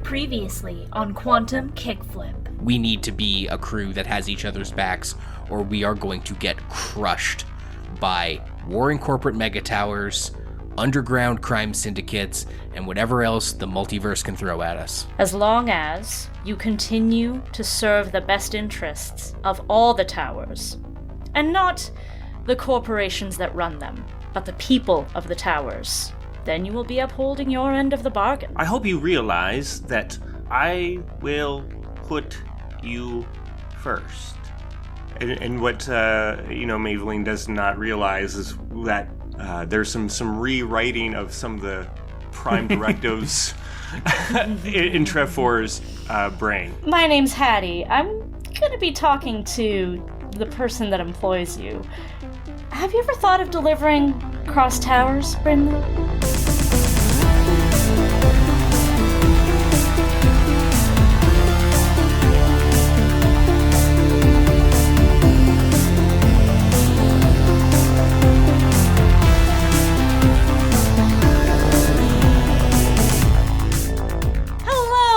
Previously on Quantum Kickflip. We need to be a crew that has each other's backs, or we are going to get crushed by warring corporate mega towers, underground crime syndicates, and whatever else the multiverse can throw at us. As long as you continue to serve the best interests of all the towers, and not the corporations that run them, but the people of the towers, then you will be upholding your end of the bargain. I hope you realize that I will put you first. And what, Maeveline does not realize is that there's some rewriting of some of the prime directives in Trev 4's brain. My name's Hattie. I'm going to be talking to the person that employs you. Have you ever thought of delivering across towers, Brinley?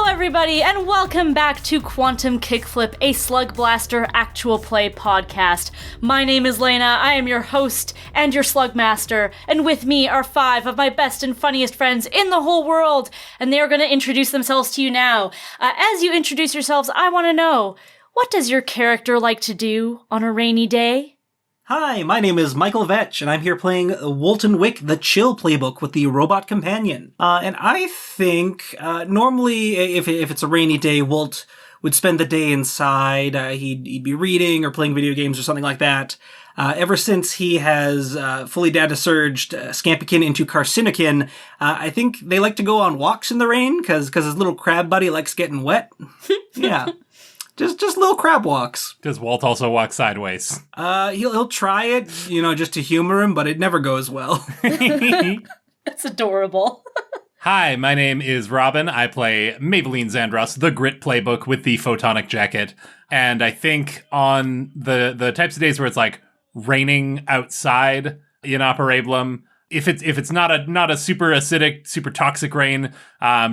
Everybody, and welcome back to Quantum Kickflip, a Slugblaster actual play podcast. My name is Laena, I am your host and your Slugmaster, and with me are 5 of my best and funniest friends in the whole world, and they are going to introduce themselves to you now. As you introduce yourselves, I want to know, what does your character like to do on a rainy day? Hi, my name is Michael Vetsch, and I'm here playing Woldton Wick, the Chill Playbook with the Robot Companion. And I think, normally, if it's a rainy day, Wolt would spend the day inside. He'd be reading or playing video games or something like that. Ever since he has fully data surged Scampikin into Carcinokin, I think they like to go on walks in the rain, because his little crab buddy likes getting wet. Yeah. Just little crab walks. Does Walt also walk sideways? He'll try it, just to humor him, but it never goes well. That's adorable. Hi, my name is Robyn. I play Maeveline Xandross, the Grit Playbook with the Photonic Jacket. And I think on the types of days where it's like raining outside in Operablum, if it's not a super acidic, super toxic rain,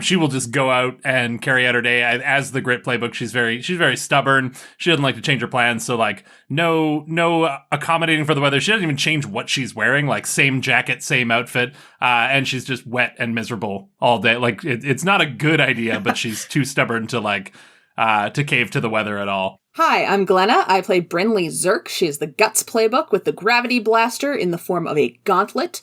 she will just go out and carry out her day as the Grit Playbook. She's very stubborn. She doesn't like to change her plans. So like no accommodating for the weather. She doesn't even change what she's wearing. Like same jacket, same outfit, and she's just wet and miserable all day. Like it's not a good idea, but she's too stubborn to cave to the weather at all. Hi, I'm Glenna. I play Brinley Zirk. She is the Guts Playbook with the Gravity Blaster in the form of a gauntlet.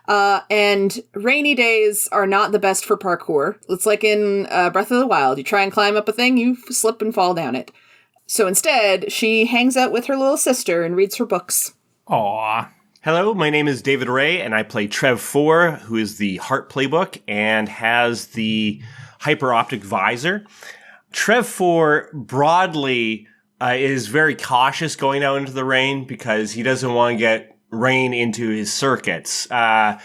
And rainy days are not the best for parkour. It's like in Breath of the Wild. You try and climb up a thing, you slip and fall down it. So instead, she hangs out with her little sister and reads her books. Aww. Hello, my name is David Ray, and I play Trev 4, who is the Heart Playbook and has the hyper-optic visor. Trev 4 broadly is very cautious going out into the rain because he doesn't want to get rain into his circuits. If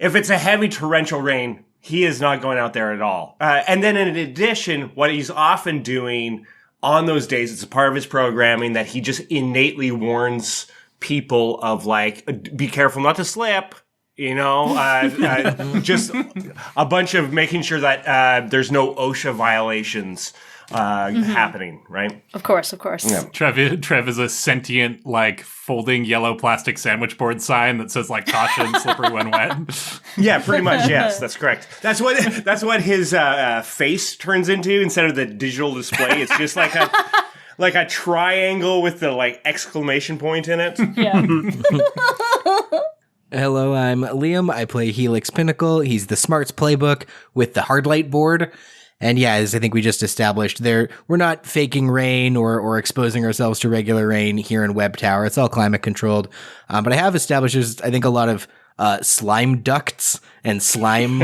it's a heavy torrential rain, he is not going out there at all. And then in addition, what he's often doing on those days, it's a part of his programming that he just innately warns people of like, be careful not to slip. Just a bunch of making sure that there's no OSHA violations happening, right? Of course. Yeah. Trev is a sentient, like, folding yellow plastic sandwich board sign that says, like, caution, slippery when wet. Yeah, pretty much, yes, that's correct. That's what his face turns into instead of the digital display. It's just like a triangle with the, like, exclamation point in it. Yeah. Hello, I'm Liam. I play Helix Pinnacle. He's the Smarts Playbook with the Hardlight board. And yeah, as I think we just established, we're not faking rain or exposing ourselves to regular rain here in Web Tower. It's all climate controlled. But I have established there's, I think, a lot of slime ducts and slime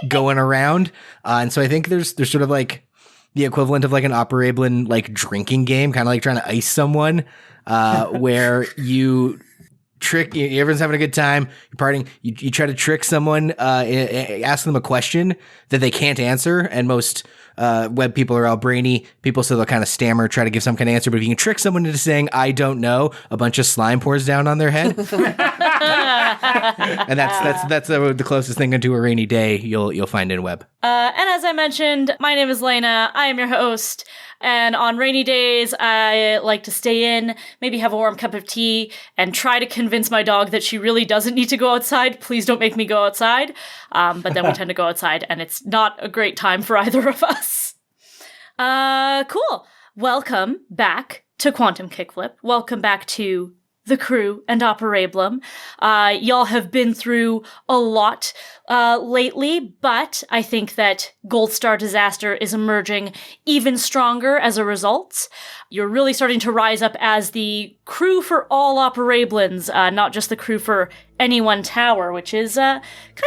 going around. And so I think there's sort of like the equivalent of like an Operablin like drinking game, kind of like trying to ice someone, where you trick, everyone's having a good time, you're partying, you try to trick someone, ask them a question that they can't answer, and most web people are all brainy people, so they'll kind of stammer, try to give some kind of answer, but if you can trick someone into saying, I don't know, a bunch of slime pours down on their head. And that's the closest thing to a rainy day you'll find in web. And as I mentioned, my name is Laena. I am your host. And on rainy days, I like to stay in, maybe have a warm cup of tea, and try to convince my dog that she really doesn't need to go outside. Please don't make me go outside. But then we tend to go outside, and it's not a great time for either of us. Cool. Welcome back to Quantum Kickflip. Welcome back to the crew and Operablum. Y'all have been through a lot lately, but I think that Gold Star Disaster is emerging even stronger as a result. You're really starting to rise up as the crew for all Operablins, not just the crew for any one tower, which is kind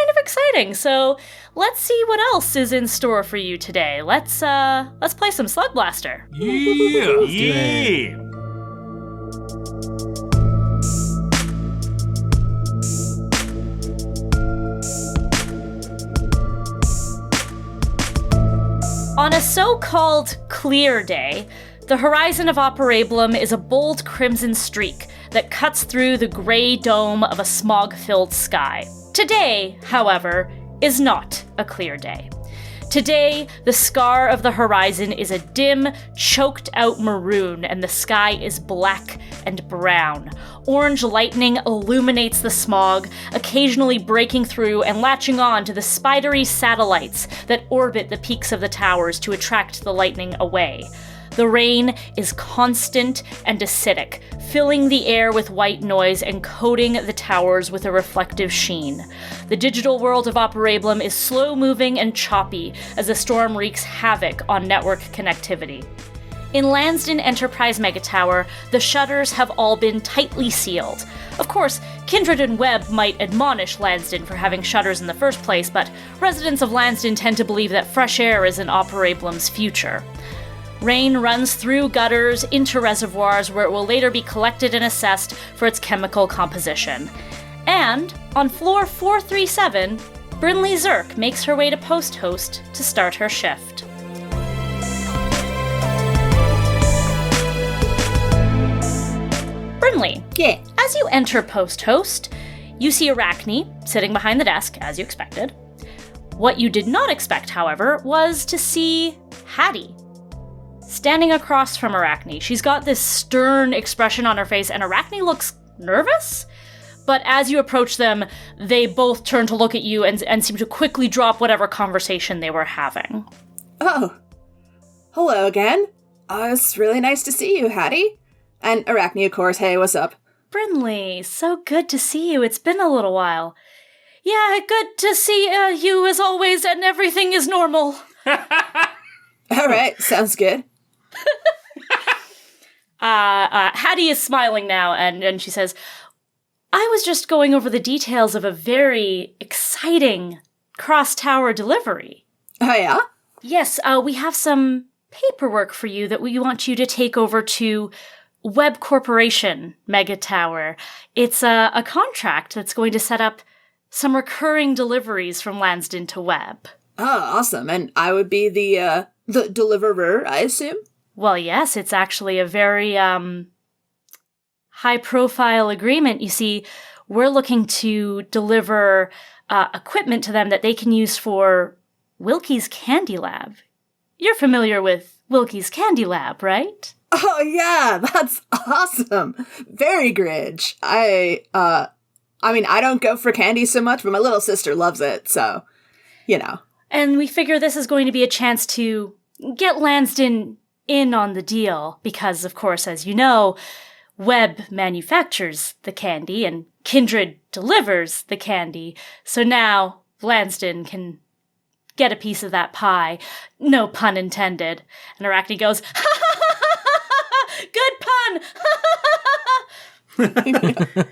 of exciting. So let's see what else is in store for you today. Let's play some Slugblaster. Yeah. On a so-called clear day, the horizon of Operablum is a bold crimson streak that cuts through the gray dome of a smog-filled sky. Today, however, is not a clear day. Today, the scar of the horizon is a dim, choked-out maroon, and the sky is black and brown. Orange lightning illuminates the smog, occasionally breaking through and latching on to the spidery satellites that orbit the peaks of the towers to attract the lightning away. The rain is constant and acidic, filling the air with white noise and coating the towers with a reflective sheen. The digital world of Operablum is slow-moving and choppy as the storm wreaks havoc on network connectivity. In Lansden Enterprise Megatower, the shutters have all been tightly sealed. Of course, Kindred and Webb might admonish Lansden for having shutters in the first place, but residents of Lansden tend to believe that fresh air is in Operablum's future. Rain runs through gutters into reservoirs where it will later be collected and assessed for its chemical composition. And on floor 437, Brinley Zirk makes her way to Post Host to start her shift. Brinley. Yeah. As you enter Post Host, you see Arachne sitting behind the desk, as you expected. What you did not expect, however, was to see Hattie standing across from Arachne. She's got this stern expression on her face, and Arachne looks nervous. But as you approach them, they both turn to look at you and seem to quickly drop whatever conversation they were having. Oh. Hello again. It's really nice to see you, Hattie. And Arachne, of course. Hey, what's up? Brinley, so good to see you. It's been a little while. Yeah, good to see you as always, and everything is normal. All right, sounds good. Hattie is smiling now, and she says, I was just going over the details of a very exciting cross-tower delivery. Oh, yeah? Yes, we have some paperwork for you that we want you to take over to Webb Corporation Mega Tower. It's a contract that's going to set up some recurring deliveries from Lansden to Webb. Oh, awesome. And I would be the deliverer, I assume? Well, yes, it's actually a very, high-profile agreement. You see, we're looking to deliver equipment to them that they can use for Wilkie's Candy Lab. You're familiar with Wilkie's Candy Lab, right? Oh, yeah, that's awesome. Very Gridge. I mean, I don't go for candy so much, but my little sister loves it, so, you know. And we figure this is going to be a chance to get Lansden in on the deal, because, of course, as you know, Webb manufactures the candy and Kindred delivers the candy, so now Lansden can get a piece of that pie. No pun intended. And Arachne goes, ha ha ha ha ha ha! Good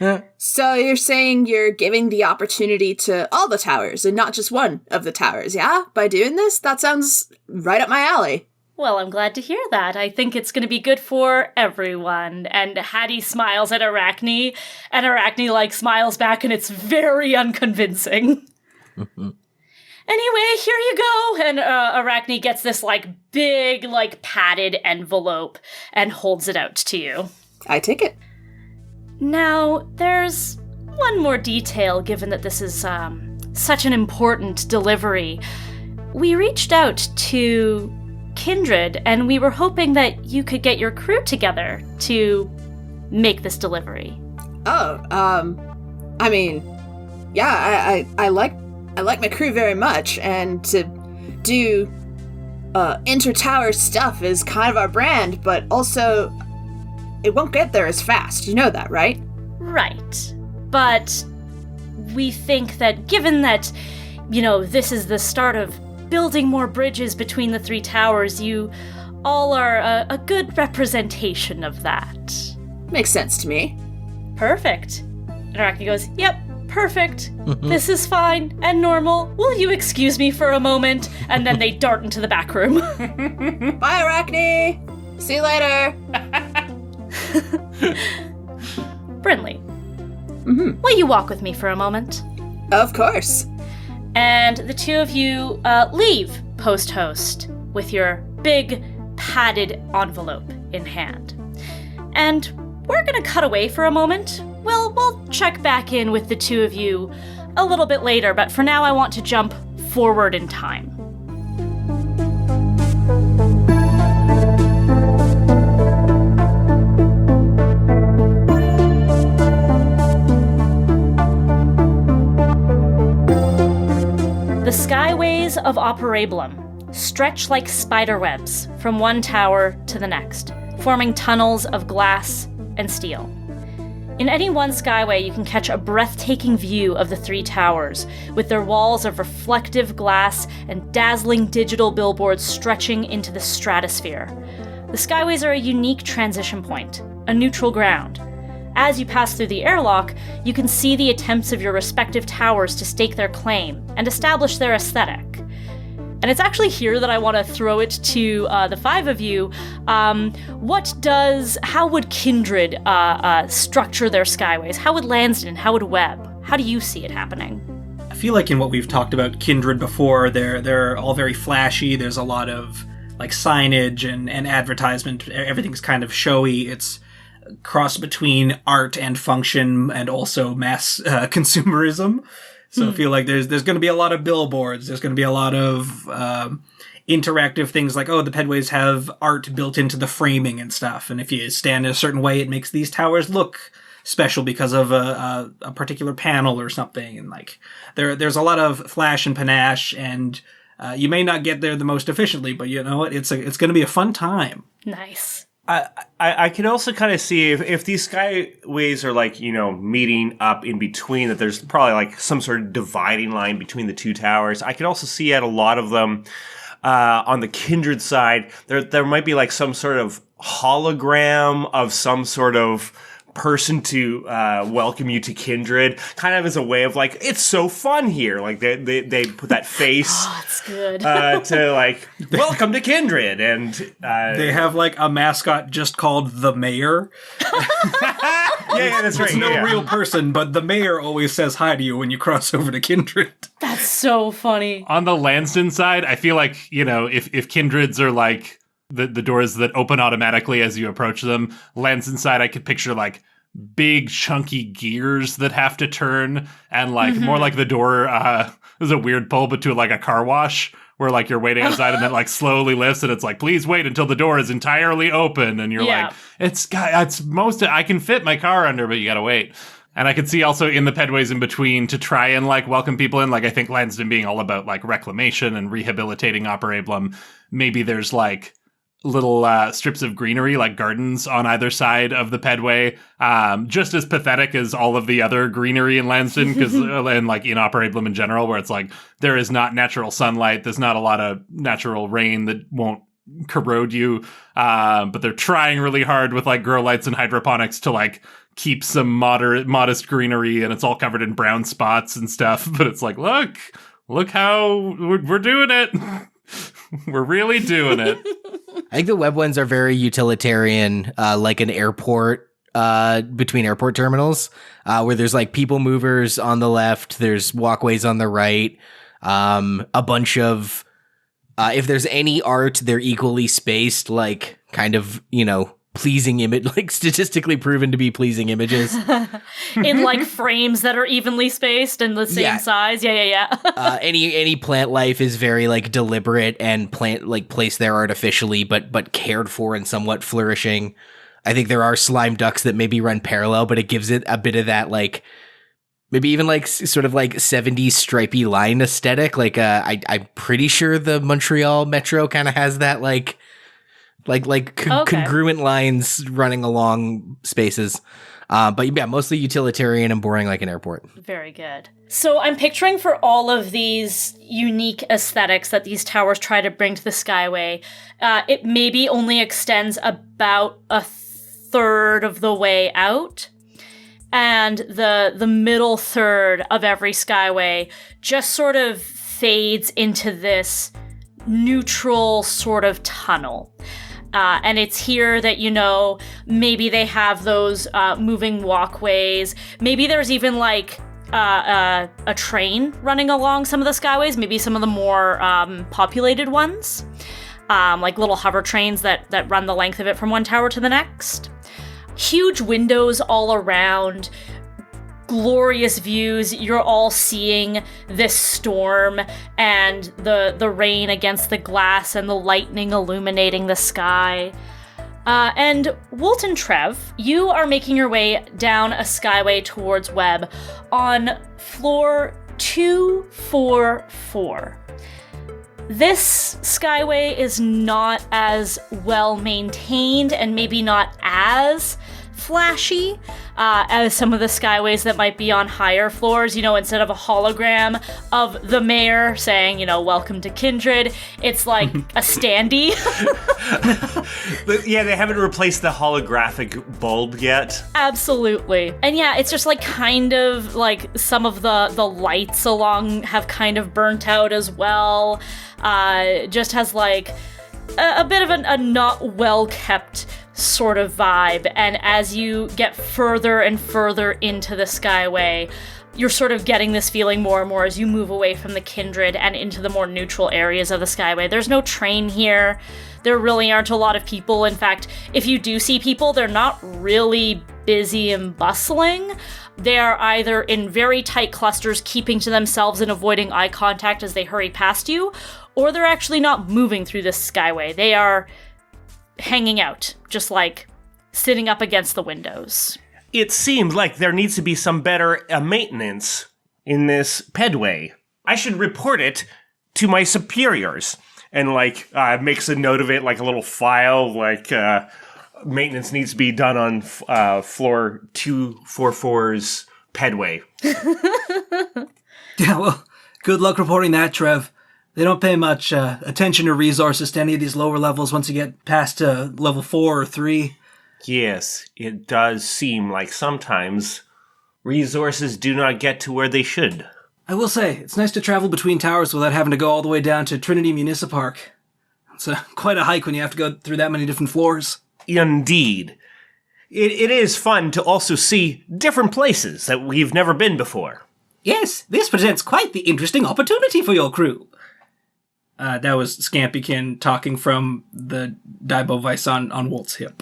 pun! So you're saying you're giving the opportunity to all the towers and not just one of the towers, yeah? By doing this? That sounds right up my alley. Well, I'm glad to hear that. I think it's going to be good for everyone. And Hattie smiles at Arachne, and Arachne, smiles back, and it's very unconvincing. Anyway, here you go. And Arachne gets this, big, padded envelope and holds it out to you. I take it. Now, there's one more detail, given that this is such an important delivery. We reached out to Kindred, and we were hoping that you could get your crew together to make this delivery. Oh, I mean, yeah, I like my crew very much, and to do inter-tower stuff is kind of our brand, but also it won't get there as fast. You know that, right? Right. But we think that given that, this is the start of building more bridges between the three towers, you all are a good representation of that. Makes sense to me. Perfect. And Arachne goes, yep, perfect. This is fine and normal. Will you excuse me for a moment? And then they dart into the back room. Bye, Arachne! See you later! Brinley, will you walk with me for a moment? Of course. And the two of you leave post-host with your big padded envelope in hand. And we're gonna cut away for a moment. We'll check back in with the two of you a little bit later, but for now I want to jump forward in time. The skyways of Operablum stretch like spiderwebs from one tower to the next, forming tunnels of glass and steel. In any one skyway, you can catch a breathtaking view of the three towers, with their walls of reflective glass and dazzling digital billboards stretching into the stratosphere. The skyways are a unique transition point, a neutral ground. As you pass through the airlock, you can see the attempts of your respective towers to stake their claim and establish their aesthetic. And it's actually here that I want to throw it to the five of you. How would Kindred structure their skyways? How would Lansden? How would Webb? How do you see it happening? I feel like in what we've talked about Kindred before, they're all very flashy. There's a lot of like signage and advertisement. Everything's kind of showy. It's cross between art and function and also mass consumerism. So I feel like there's going to be a lot of billboards. There's going to be a lot of interactive things like, the pedways have art built into the framing and stuff. And if you stand in a certain way, it makes these towers look special because of a particular panel or something. And like there's a lot of flash and panache, and you may not get there the most efficiently, but you know what? It's going to be a fun time. Nice. I can also kind of see if these skyways are like, meeting up in between, that there's probably like some sort of dividing line between the two towers. I can also see at a lot of them on the Kindred side, there might be like some sort of hologram of some sort of person to welcome you to Kindred, kind of as a way of like, it's so fun here. Like they put that face it's good. to like, welcome to Kindred. And they have like a mascot just called the mayor. yeah, that's right. It's no real person, but the mayor always says hi to you when you cross over to Kindred. That's so funny. On the Lansden side, I feel like, if Kindreds are like the doors that open automatically as you approach them, Lansden side, I could picture like big chunky gears that have to turn, and like more like the door there's a weird pull but to like a car wash where like you're waiting outside and then like slowly lifts and it's like, please wait until the door is entirely open, and you're like, I can fit my car under, but you gotta wait. And I could see also in the pedways in between to try and like welcome people in. Like I think Lansden being all about like reclamation and rehabilitating Operablum, maybe there's like little strips of greenery, like gardens on either side of the pedway, just as pathetic as all of the other greenery in Lansden, because and like in Operablum in general, where it's like there is not natural sunlight, there's not a lot of natural rain that won't corrode you, but they're trying really hard with like grow lights and hydroponics to like keep some modest greenery, and it's all covered in brown spots and stuff, but it's like, look how we're doing it. We're really doing it. I think the web ones are very utilitarian, like an airport, between airport terminals, where there's like people movers on the left, there's walkways on the right, a bunch of, if there's any art, they're equally spaced, like kind of, pleasing image, like statistically proven to be pleasing images. In like frames that are evenly spaced and the same size. Yeah. Any plant life is very like deliberate and placed there artificially, but cared for and somewhat flourishing. I think there are slime ducks that maybe run parallel, but it gives it a bit of that like maybe even like sort of like 70s stripy line aesthetic. Like I'm pretty sure the Montreal Metro kind of has that like congruent lines running along spaces. But yeah, mostly utilitarian and boring like an airport. Very good. So I'm picturing for all of these unique aesthetics that these towers try to bring to the Skyway, it maybe only extends about a third of the way out. And the middle third of every Skyway just sort of fades into this neutral sort of tunnel. And it's here that, maybe they have those moving walkways. Maybe there's even like a train running along some of the Skyways, maybe some of the more populated ones, like little hover trains that run the length of it from one tower to the next. Huge windows all around, glorious views. You're all seeing this storm and the rain against the glass and the lightning illuminating the sky. And Woldton Trev, you are making your way down a Skyway towards Webb on floor 244. This Skyway is not as well maintained and maybe not as flashy as some of the Skyways that might be on higher floors. Instead of a hologram of the mayor saying, welcome to Kindred, it's like a standee. Yeah, they haven't replaced the holographic bulb yet. Absolutely. And yeah, it's just like kind of like some of the lights along have kind of burnt out as well. Just has like a bit of a not well kept sort of vibe, and as you get further and further into the Skyway, you're sort of getting this feeling more and more as you move away from the Kindred and into the more neutral areas of the Skyway. There's no train here. There really aren't a lot of people. In fact, if you do see people, they're not really busy and bustling. They are either in very tight clusters, keeping to themselves and avoiding eye contact as they hurry past you, or they're actually not moving through this Skyway. They are hanging out, just like sitting up against the windows. It seems like there needs to be some better maintenance in this pedway. I should report it to my superiors. And makes a note of it, like a little file, maintenance needs to be done on floor 244's pedway. Yeah, well, good luck reporting that, Trev. They don't pay much attention or resources to any of these lower levels once you get past level 4 or 3. Yes, it does seem like sometimes resources do not get to where they should. I will say, it's nice to travel between towers without having to go all the way down to Trinity Municipark. It's quite a hike when you have to go through that many different floors. Indeed. It is fun to also see different places that we've never been before. Yes, this presents quite the interesting opportunity for your crew. That was Scampykin talking from the Daibo Vice on Wolt's hip.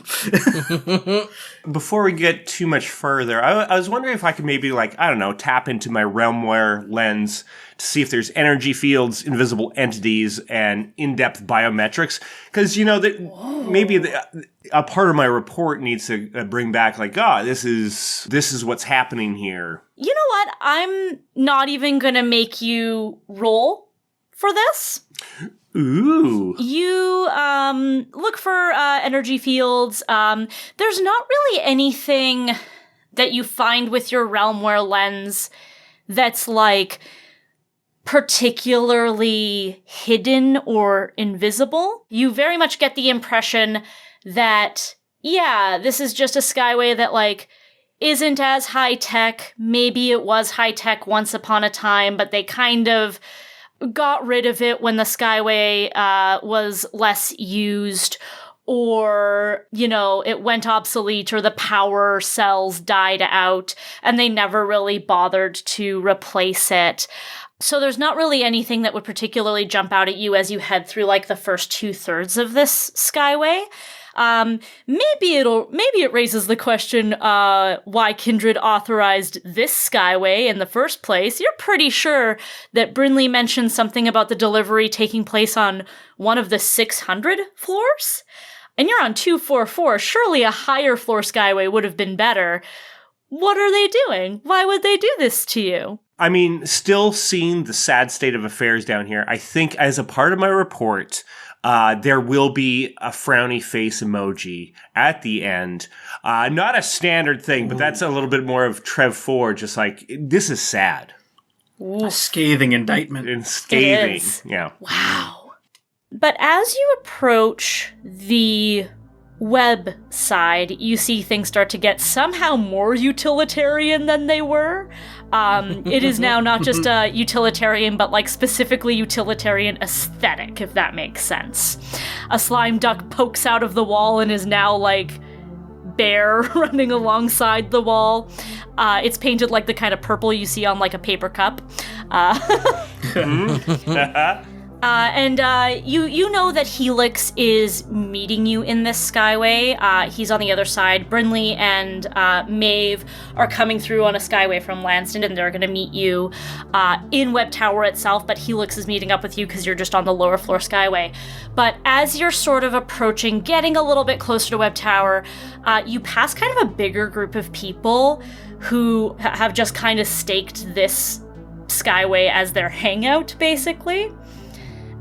Before we get too much further, I was wondering if I could maybe, tap into my Realmware lens to see if there's energy fields, invisible entities, and in-depth biometrics. Because, maybe a part of my report needs to bring back, this is what's happening here. You know what? I'm not even going to make you roll for this. Ooh. You look for energy fields. There's not really anything that you find with your Realmware lens that's particularly hidden or invisible. You very much get the impression that, this is just a Skyway that isn't as high tech. Maybe it was high tech once upon a time, but they kind of got rid of it when the Skyway was less used, or, it went obsolete, or the power cells died out, and they never really bothered to replace it. So there's not really anything that would particularly jump out at you as you head through, the first 2/3 of this Skyway. Maybe it raises the question why Kindred authorized this skyway in the first place. You're pretty sure that Brinley mentioned something about the delivery taking place on one of the 600 floors? And you're on 244. Surely a higher floor skyway would have been better. What are they doing? Why would they do this to you? I mean, still seeing the sad state of affairs down here, I think as a part of my report, there will be a frowny face emoji at the end. Not a standard thing, but that's a little bit more of Trev 4, just like, this is sad. A scathing indictment. And scathing. It is. Yeah. Wow. But as you approach the web side, you see things start to get somehow more utilitarian than they were. It is now not just a utilitarian, but like specifically utilitarian aesthetic, if that makes sense. A slime duck pokes out of the wall and is now like bear running alongside the wall. It's painted like the kind of purple you see on like a paper cup. And you know that Helix is meeting you in this skyway. He's on the other side. Brinley and Maeve are coming through on a skyway from Lanston, and they're going to meet you in Web Tower itself, but Helix is meeting up with you because you're just on the lower floor skyway. But as you're sort of approaching, getting a little bit closer to Web Tower, you pass kind of a bigger group of people who have just kind of staked this skyway as their hangout, basically.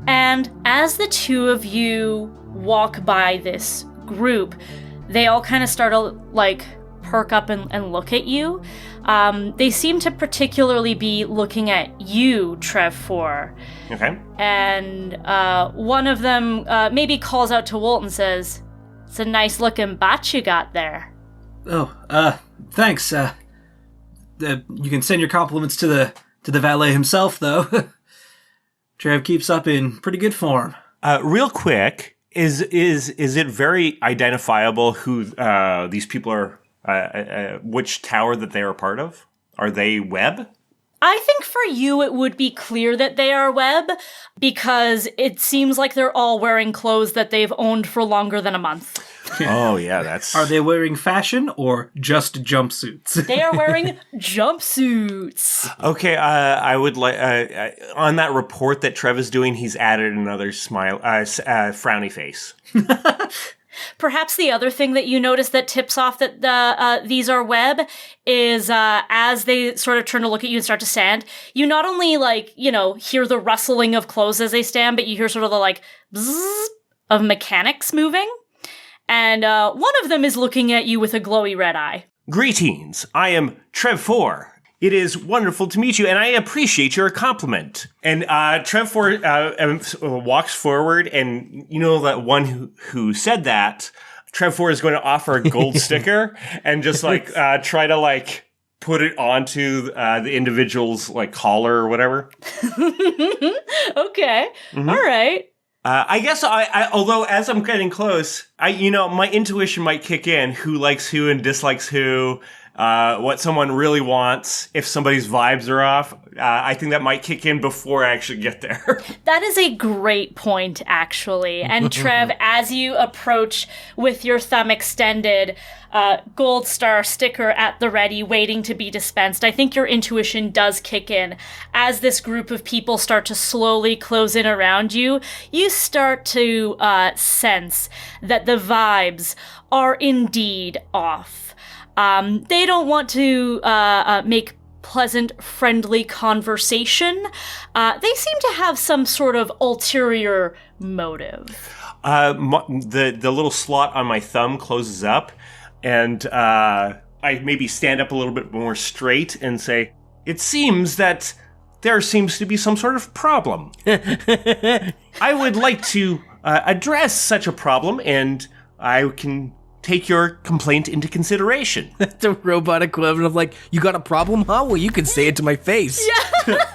And as the two of you walk by this group, they all kind of start to, like, perk up and look at you. They seem to particularly be looking at you, Trev 4. Okay. And one of them maybe calls out to Woldton and says, "It's a nice-looking bat you got there." Oh, thanks. You can send your compliments to the valet himself, though. Trev keeps up in pretty good form. Real quick, is it very identifiable who these people are, which tower that they are part of? Are they Web? I think for you it would be clear that they are Web, because it seems like they're all wearing clothes that they've owned for longer than a month. Oh, yeah, that's... Are they wearing fashion or just jumpsuits? They are wearing jumpsuits. Okay, I would like... on that report that Trev is doing, he's added another frowny face. Perhaps the other thing that you notice that tips off that these are Web is as they sort of turn to look at you and start to stand, you not only, like, you know, hear the rustling of clothes as they stand, but you hear sort of the, like, bzzz of mechanics moving. And one of them is looking at you with a glowy red eye. Greetings, I am Trev 4. It is wonderful to meet you, and I appreciate your compliment. And Trev 4 walks forward, and you know that one who said that, Trev 4 is going to offer a gold sticker and just like try to like put it onto the individual's like collar or whatever. Okay, all right. I guess although as I'm getting close, my intuition might kick in who likes who and dislikes who. What someone really wants, if somebody's vibes are off, I think that might kick in before I actually get there. That is a great point, actually. And Trev, as you approach with your thumb extended, gold star sticker at the ready, waiting to be dispensed, I think your intuition does kick in. As this group of people start to slowly close in around you, you start to sense that the vibes are indeed off. They don't want to make pleasant, friendly conversation. They seem to have some sort of ulterior motive. The little slot on my thumb closes up, and I maybe stand up a little bit more straight and say, "It seems that there seems to be some sort of problem. I would like to address such a problem, and I can take your complaint into consideration." The robot equivalent of like, "You got a problem, huh? Well, you can say it to my face." Yeah.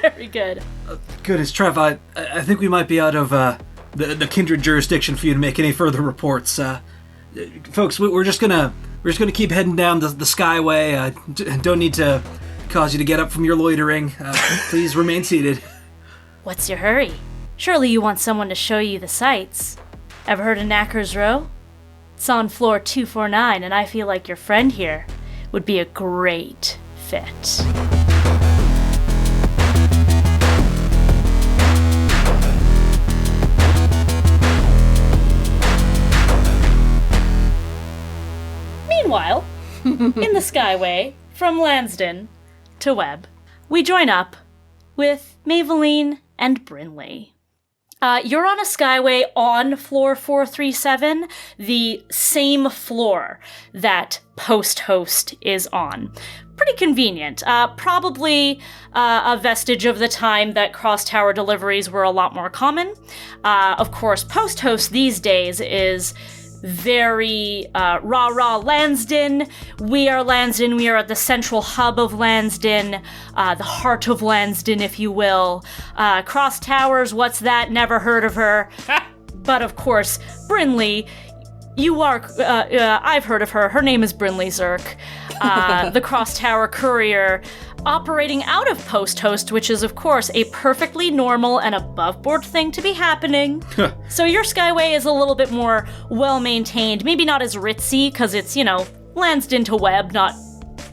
Very good. Goodness, Trev, I think we might be out of the kindred jurisdiction for you to make any further reports. Folks, we're just gonna keep heading down the skyway. Don't need to cause you to get up from your loitering. Please remain seated. What's your hurry? Surely you want someone to show you the sights. Ever heard of Knacker's Row? It's on floor 249, and I feel like your friend here would be a great fit. Meanwhile, in the Skyway, from Lansdowne to Webb, we join up with Maeveline and Brinley. You're on a Skyway on floor 437, the same floor that Post Host is on. Pretty convenient. Probably a vestige of the time that cross-tower deliveries were a lot more common. Of course, Post Host these days is very rah-rah Lansdowne. We are Lansdowne. We are at the central hub of Lansdowne, the heart of Lansdowne, if you will. Cross Towers, what's that? Never heard of her. But of course, Brinley, you are, I've heard of her. Her name is Brinley Zirk, the Cross Tower courier, operating out of Post Host, which is, of course, a perfectly normal and above-board thing to be happening. So your Skyway is a little bit more well-maintained, maybe not as ritzy, because it's, Lansdowne to Webb, not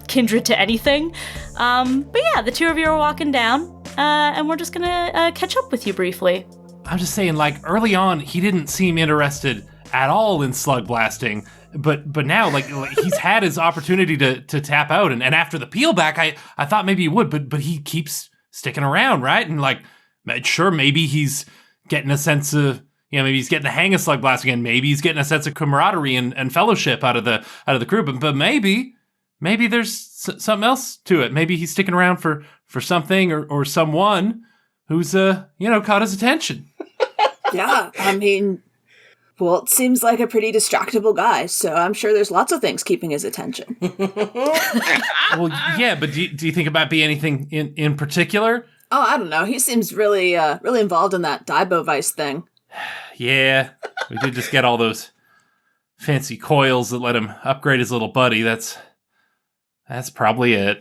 kindred to anything. But yeah, the two of you are walking down, and we're just gonna catch up with you briefly. I'm just saying, early on, he didn't seem interested at all in slug blasting. But now, he's had his opportunity to tap out, and after the peel back, I thought maybe he would, but he keeps sticking around, right? And sure, maybe he's getting a sense of, maybe he's getting the hang of slug blasting, and maybe he's getting a sense of camaraderie and fellowship out of the crew. But maybe there's something else to it. Maybe he's sticking around for something or someone who's caught his attention. Yeah, well, it seems like a pretty distractible guy, so I'm sure there's lots of things keeping his attention. Well, yeah, but do you think it might be anything in particular? Oh, I don't know. He seems really involved in that Dibo Vice thing. Yeah, we did just get all those fancy coils that let him upgrade his little buddy. That's probably it.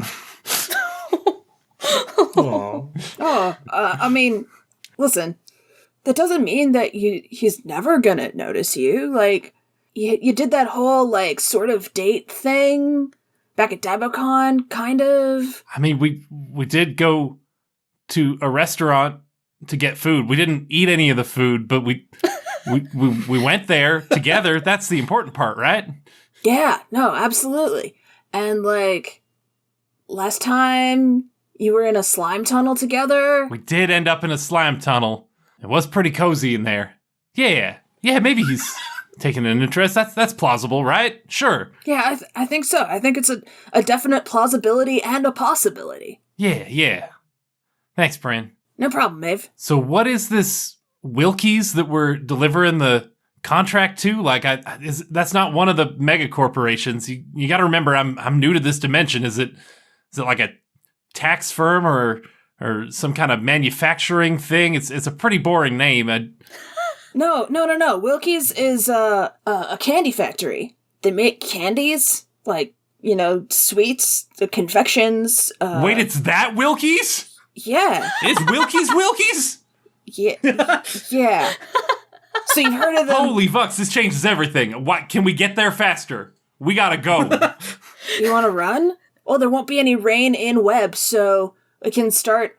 Listen. That doesn't mean that he's never gonna notice you. You did that whole, sort of date thing back at DaboCon, kind of. I mean, we did go to a restaurant to get food. We didn't eat any of the food, but we went there together. That's the important part, right? Yeah, no, absolutely. And, last time you were in a slime tunnel together. We did end up in a slime tunnel. It was pretty cozy in there. Yeah, maybe he's taking an interest. That's plausible, right? Sure. Yeah, I think so. I think it's a definite plausibility and a possibility. Yeah. Thanks, Brin. No problem, Maeve. So what is this Wilkie's that we're delivering the contract to? That's not one of the mega corporations. You got to remember, I'm new to this dimension. Is it like a tax firm or some kind of manufacturing thing? It's a pretty boring name. No. Wilkie's is a candy factory. They make candies, sweets, the confections. Wait, it's that Wilkie's? Yeah. It's Wilkie's? Yeah. Yeah. So you've heard of them? Holy fucks, this changes everything. What? Can we get there faster? We gotta go. You want to run? Well, there won't be any rain in Webb, so we can start.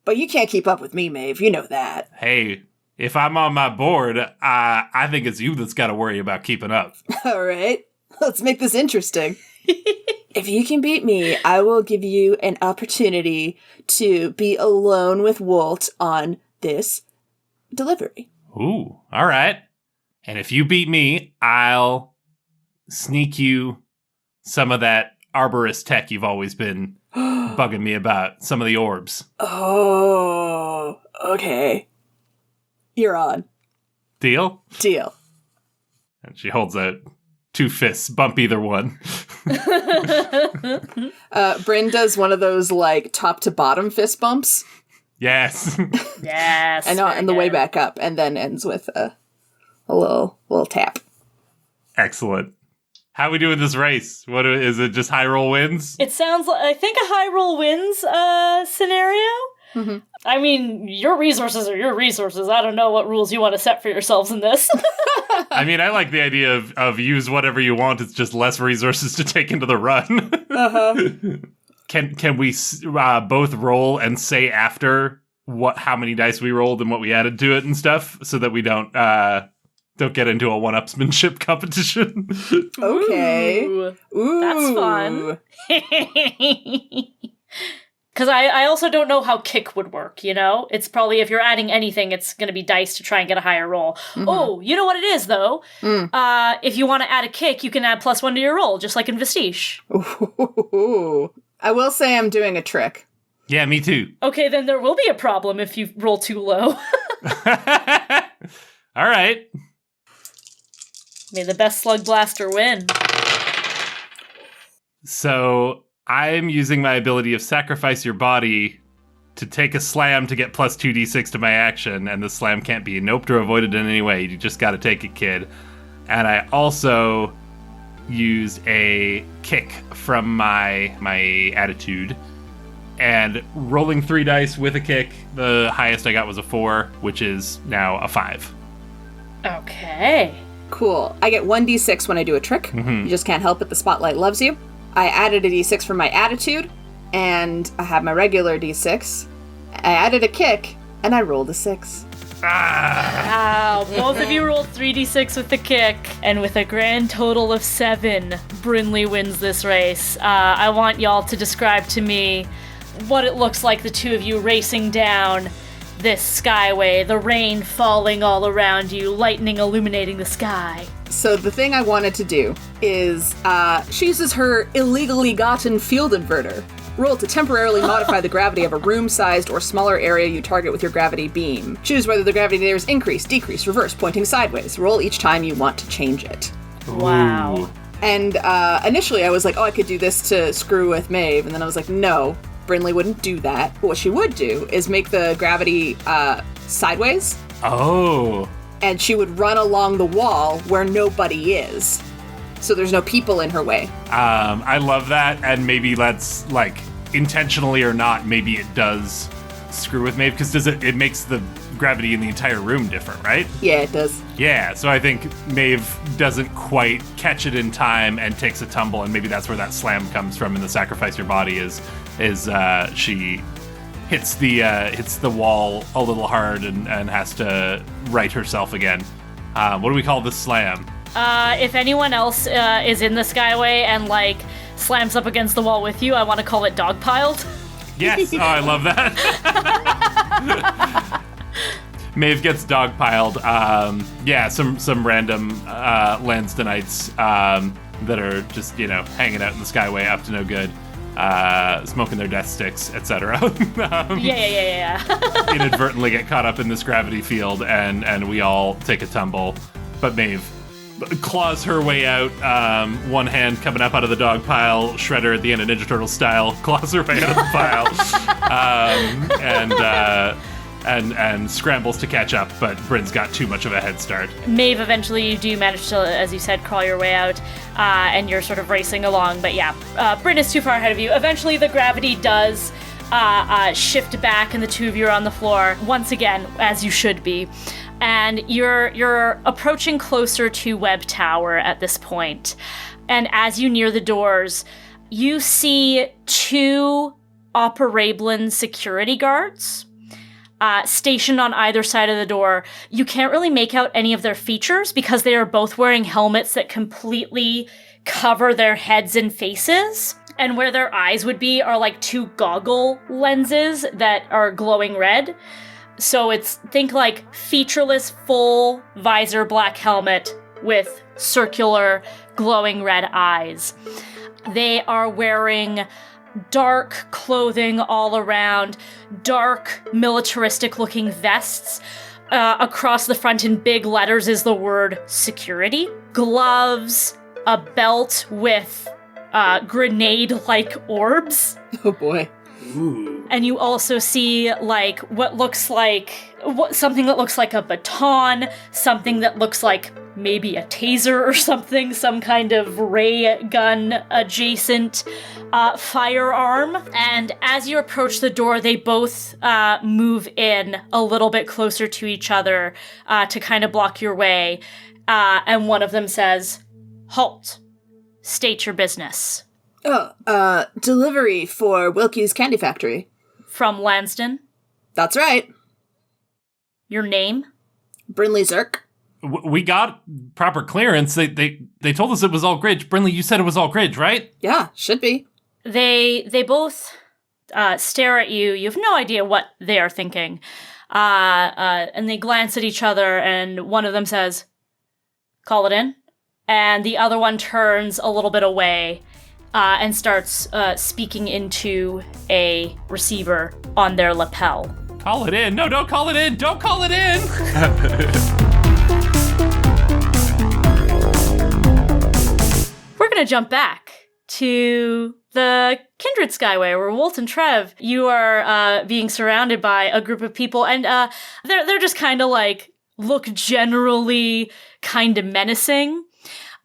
But you can't keep up with me, Maeve. You know that. Hey, if I'm on my board, I think it's you that's got to worry about keeping up. All right. Let's make this interesting. If you can beat me, I will give you an opportunity to be alone with Wolt on this delivery. Ooh, all right. And if you beat me, I'll sneak you some of that arborist tech you've always been bugging me about, some of the orbs. Oh, okay. You're on. Deal? Deal. And she holds out 2 fists, bump either one. Bryn does one of those, top to bottom fist bumps. Yes. Yes. I know, and the way back up, and then ends with a little tap. Excellent. How we doing this race? What is it? Just high roll wins? It sounds like, I think, a high roll wins scenario. Mm-hmm. I mean, your resources are your resources. I don't know what rules you want to set for yourselves in this. I mean, I like the idea of use whatever you want. It's just less resources to take into the run. Can we both roll and say after how many dice we rolled and what we added to it and stuff, so that we don't get into a one-upsmanship competition? Okay. Ooh. That's fun. Because I also don't know how kick would work, you know? It's probably, if you're adding anything, it's going to be dice to try and get a higher roll. Mm-hmm. Oh, you know what it is, though? If you want to add a kick, you can add +1 to your roll, just like in Vestige. Ooh. I will say I'm doing a trick. Yeah, me too. Okay, then there will be a problem if you roll too low. All right. May the best Slugblaster win. So I'm using my ability of sacrifice your body to take a slam to get plus 2d6 to my action, and the slam can't be noped or avoided in any way. You just got to take it, kid. And I also used a kick from my attitude, and rolling 3 dice with a kick, the highest I got was a 4, which is now a 5. Okay. Cool. I get 1d6 when I do a trick. Mm-hmm. You just can't help it. The spotlight loves you. I added a d6 for my attitude, and I have my regular d6. I added a kick, and I rolled a 6. Wow, both of you rolled 3d6 with the kick, and with a grand total of 7, Brinley wins this race. I want y'all to describe to me what it looks like, the two of you racing down this skyway, the rain falling all around you, lightning illuminating the sky. So the thing I wanted to do is, she uses her illegally gotten field inverter. Roll to temporarily modify the gravity of a room-sized or smaller area you target with your gravity beam. Choose whether the gravity there is increase, decrease, reverse, pointing sideways. Roll each time you want to change it. Wow. And initially I was like, oh, I could do this to screw with Maeve, and then I was like, no, Brinley wouldn't do that. But what she would do is make the gravity sideways. Oh. And she would run along the wall where nobody is. So there's no people in her way. I love that, and maybe that's, like, intentionally or not, maybe it does screw with Maeve, because it makes the gravity in the entire room different, right? Yeah, it does. Yeah, so I think Maeve doesn't quite catch it in time and takes a tumble, and maybe that's where that slam comes from in the sacrifice your body is she hits the wall a little hard and has to right herself again. What do we call this slam? If anyone else is in the skyway and, like, slams up against the wall with you, I want to call it dogpiled. Yes! Oh, I love that. Maeve gets dogpiled. Some random Lansdownites that are just, hanging out in the skyway up to no good. Smoking their death sticks, etc. Yeah. Inadvertently get caught up in this gravity field, and we all take a tumble. But Maeve claws her way out, one hand coming up out of the dog pile, Shredder at the end of Ninja Turtle style, claws her way out of the pile, and scrambles to catch up, but Bryn's got too much of a head start. Maeve, eventually you do manage to, as you said, crawl your way out, and you're sort of racing along, but yeah, Bryn is too far ahead of you. Eventually the gravity does shift back, and the two of you are on the floor, once again, as you should be. And you're approaching closer to Web Tower at this point. And as you near the doors, you see 2 Operablin security guards stationed on either side of the door. You can't really make out any of their features because they are both wearing helmets that completely cover their heads and faces. And where their eyes would be are like 2 goggle lenses that are glowing red. So think like featureless, full visor black helmet with circular, glowing red eyes. They are wearing dark clothing all around, dark, militaristic-looking vests. Across the front in big letters is the word security. Gloves, a belt with grenade-like orbs. Oh boy. Ooh. And you also see, something that looks like a baton, something that looks like maybe a taser or something, some kind of ray gun adjacent firearm. And as you approach the door, they both move in a little bit closer to each other to kind of block your way. And one of them says, "Halt. State your business." Delivery for Wilkie's Candy Factory. From Lansdon? That's right. Your name? Brinley Zirk. We got proper clearance. They told us it was all Gridge. Brinley, you said it was all Gridge, right? Yeah, should be. They both stare at you. You have no idea what they are thinking. And they glance at each other, and one of them says, "Call it in." And the other one turns a little bit away and starts speaking into a receiver on their lapel. Call it in. No, don't call it in. Don't call it in. We're going to jump back to the Kindred Skyway, where Woldton and Trev, you are being surrounded by a group of people, and they're just kind of like, look generally kind of menacing.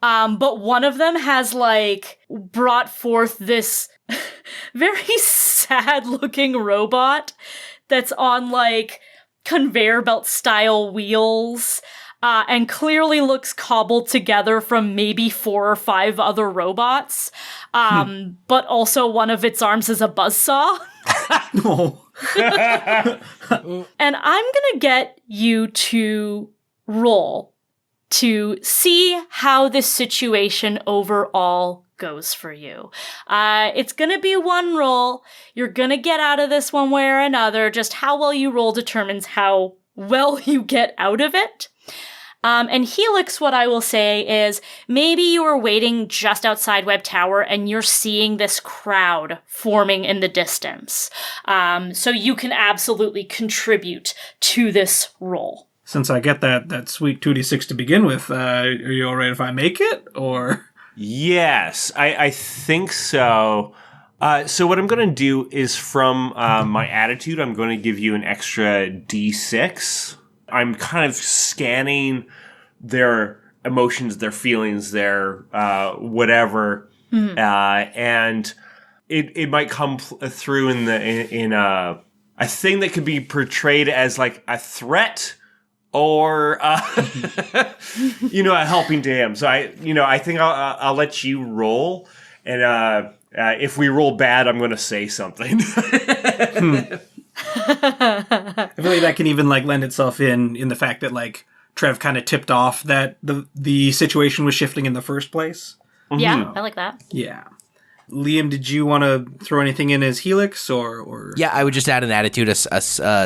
But one of them has, like, brought forth this very sad-looking robot that's on, like, conveyor belt style wheels, and clearly looks cobbled together from maybe 4 or 5 other robots. But also one of its arms is a buzzsaw. No. And I'm gonna get you to roll to see how this situation overall goes for you. It's gonna be one roll. You're gonna get out of this one way or another. Just how well you roll determines how well you get out of it. And Helix, what I will say is, maybe you are waiting just outside Webb Tower and you're seeing this crowd forming in the distance. So you can absolutely contribute to this roll. Since I get that sweet 2d6 to begin with, are you all right if I make it, or? Yes, I think so. So what I'm going to do is, from my attitude, I'm going to give you an extra d6. I'm kind of scanning their emotions, their feelings, their whatever, and it might come through in a thing that could be portrayed as like a threat or a helping to him. So I think I'll let you roll, and if we roll bad, I'm going to say something. I feel like that can even like lend itself in the fact that like Trev kind of tipped off that the situation was shifting in the first place. Yeah, I like that. Yeah. Liam, did you want to throw anything in as Helix or? Yeah, I would just add an attitude, a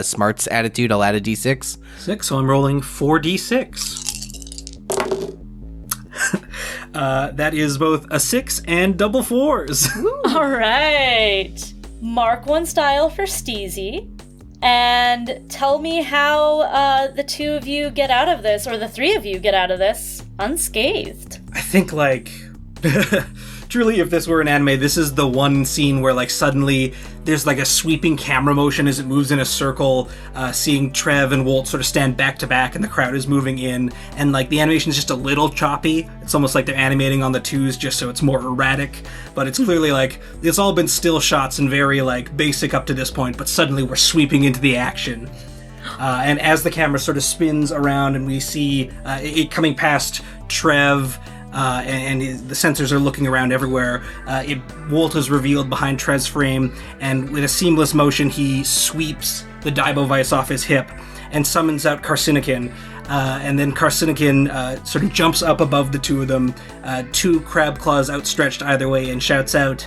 smarts attitude. I'll add a d6. 6, so I'm rolling 4d6. That is both a 6 and double 4s. All right. Mark 1 style for Steezy. And tell me how the 2 of you get out of this, or the 3 of you get out of this, unscathed. I think, like, truly, if this were an anime, this is the one scene where, like, suddenly there's, like, a sweeping camera motion as it moves in a circle, seeing Trev and Wolt sort of stand back to back, and the crowd is moving in, and, like, the animation's just a little choppy. It's almost like they're animating on the 2s just so it's more erratic, but it's clearly, like, it's all been still shots and very, like, basic up to this point, but suddenly we're sweeping into the action. And as the camera sort of spins around and we see it coming past Trev, and the sensors are looking around everywhere. Wolt is revealed behind Trev's frame, and with a seamless motion, he sweeps the Daibo Vice off his hip and summons out Carcinokin. And then Carcinokin sort of jumps up above the 2 of them, 2 crab claws outstretched either way, and shouts out,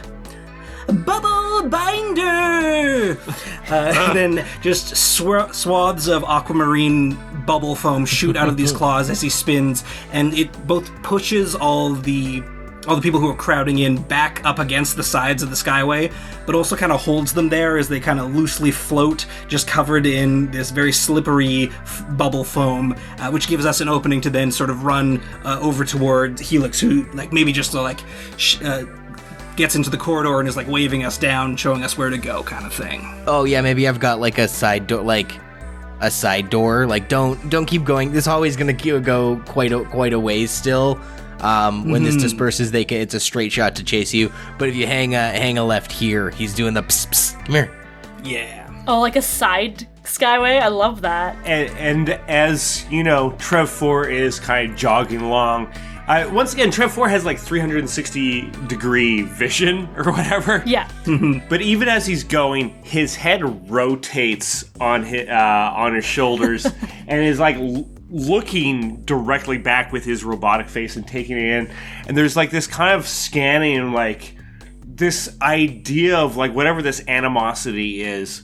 "Bubble Binder!" And then just swaths of aquamarine bubble foam shoot out of these claws as he spins, and it both pushes all the people who are crowding in back up against the sides of the Skyway, but also kind of holds them there as they kind of loosely float, just covered in this very slippery bubble foam, which gives us an opening to then sort of run over toward Helix, who like maybe just gets into the corridor and is like waving us down, showing us where to go kind of thing. Oh yeah, maybe I've got like a side door, like a side door. Like, don't keep going. This hallway's gonna go quite a ways still. When this disperses, it's a straight shot to chase you. But if you hang a left here, he's doing the psst, psst, come here. Yeah. Oh, like a side skyway? I love that. And as you know, Trev 4 is kind of jogging along. Once again, Trev 4 has like 360-degree vision or whatever. Yeah. But even as he's going, his head rotates on his shoulders and is like looking directly back with his robotic face and taking it in. And there's like this kind of scanning and like this idea of like whatever this animosity is.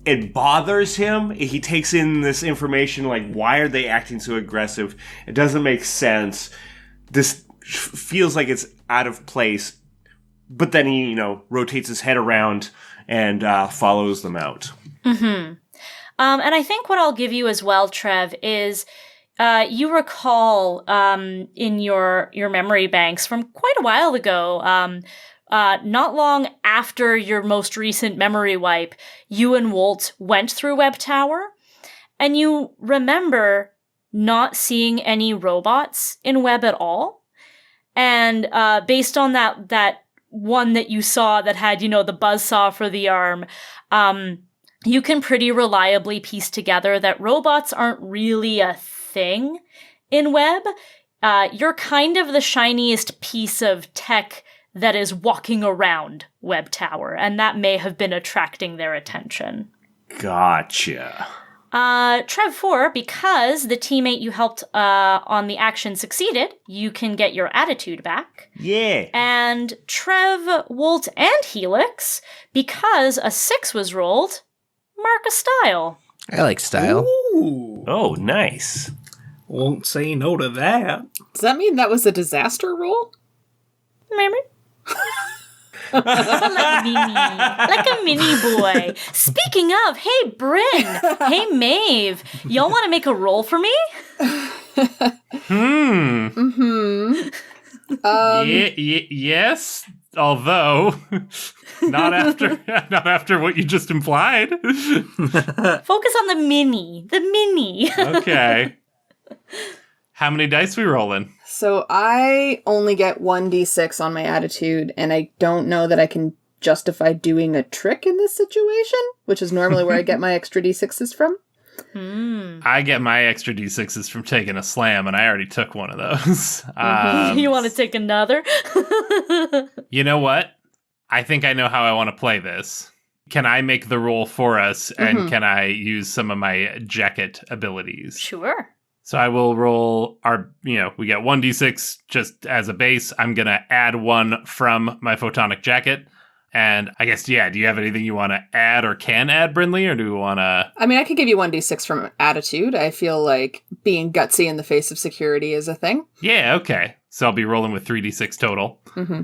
It bothers him. He takes in this information like, why are they acting so aggressive? It doesn't make sense. This feels like it's out of place. But then he, rotates his head around and follows them out. Mm-hmm. And I think what I'll give you as well, Trev, is you recall in your memory banks from quite a while ago, not long after your most recent memory wipe, you and Wolt went through Web Tower, and you remember not seeing any robots in Web at all. And based on that one that you saw that had, the buzzsaw for the arm, you can pretty reliably piece together that robots aren't really a thing in Web. You're kind of the shiniest piece of tech that is walking around Web Tower, and that may have been attracting their attention. Gotcha. Trev 4, because the teammate you helped on the action succeeded, you can get your attitude back. Yeah. And Trev, Wolt, and Helix, because a 6 was rolled, mark a style. I like style. Ooh. Oh, nice. Won't say no to that. Does that mean that was a disaster roll? Maybe. like a mini boy. Speaking of, hey Bryn, hey Maeve, y'all want to make a roll for me? Yes, although not after what you just implied. Focus on the mini. Okay. How many dice we rolling? So I only get 1d6 on my attitude, and I don't know that I can justify doing a trick in this situation, which is normally where I get my extra d6s from. I get my extra d6s from taking a slam, and I already took one of those. You want to take another? You know what? I think I know how I want to play this. Can I make the roll for us, and can I use some of my jacket abilities? Sure. So I will roll we get 1d6 just as a base. I'm going to add 1 from my photonic jacket. And I guess, do you have anything you want to add or can add, Brinley, or do we want to... I mean, I could give you 1d6 from attitude. I feel like being gutsy in the face of security is a thing. Yeah, okay. So I'll be rolling with 3d6 total. Mm-hmm.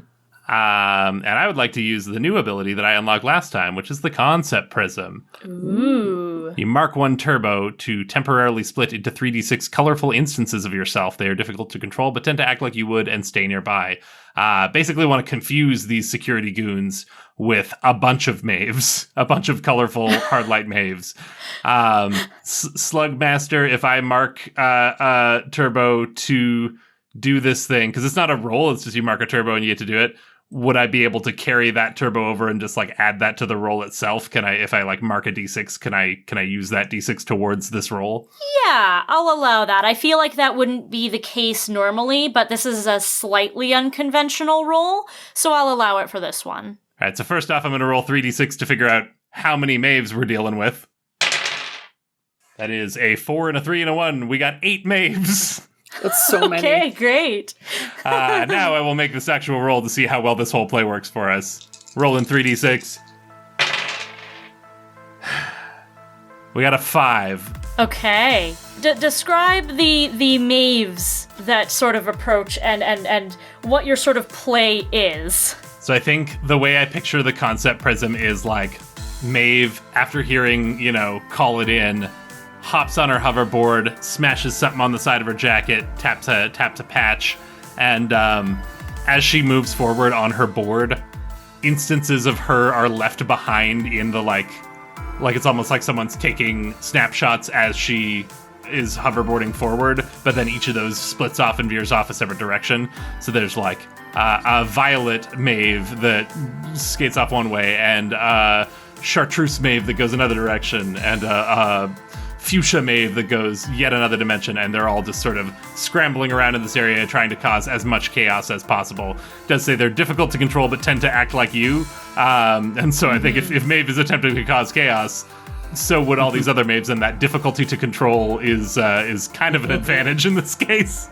And I would like to use the new ability that I unlocked last time, which is the Concept Prism. Ooh. You mark 1 turbo to temporarily split into 3d6 colorful instances of yourself. They are difficult to control, but tend to act like you would and stay nearby. Basically want to confuse these security goons with a bunch of Maeves, a bunch of colorful hardlight Maeves. Slugmaster, if I mark turbo to do this thing, because it's not a roll, it's just you mark a turbo and you get to do it. Would I be able to carry that turbo over and just add that to the roll itself? Can I, if I mark a d6, can I use that d6 towards this roll? Yeah, I'll allow that. I feel like that wouldn't be the case normally, but this is a slightly unconventional roll, so I'll allow it for this one. All right, so first off, I'm going to roll 3d6 to figure out how many Maeves we're dealing with. That is a 4 and a 3 and a 1. We got 8 Maeves. That's so many. Okay, great. Now I will make this actual roll to see how well this whole play works for us. Rolling 3d6. We got a 5. Okay. Describe the Maeves that sort of approach and what your sort of play is. So I think the way I picture the Concept Prism is Maeve, after hearing, call it in, hops on her hoverboard, smashes something on the side of her jacket, taps a patch, and as she moves forward on her board, instances of her are left behind in the Like it's almost like someone's taking snapshots as she is hoverboarding forward, but then each of those splits off and veers off a separate direction. So there's like a violet Maeve that skates off one way, and chartreuse Maeve that goes another direction, and fuchsia Maeve that goes yet another dimension, and they're all just sort of scrambling around in this area trying to cause as much chaos as possible. It does say they're difficult to control but tend to act like you, and so I think if Maeve is attempting to cause chaos, so would all these other Maeves, and that difficulty to control is kind of an advantage in this case.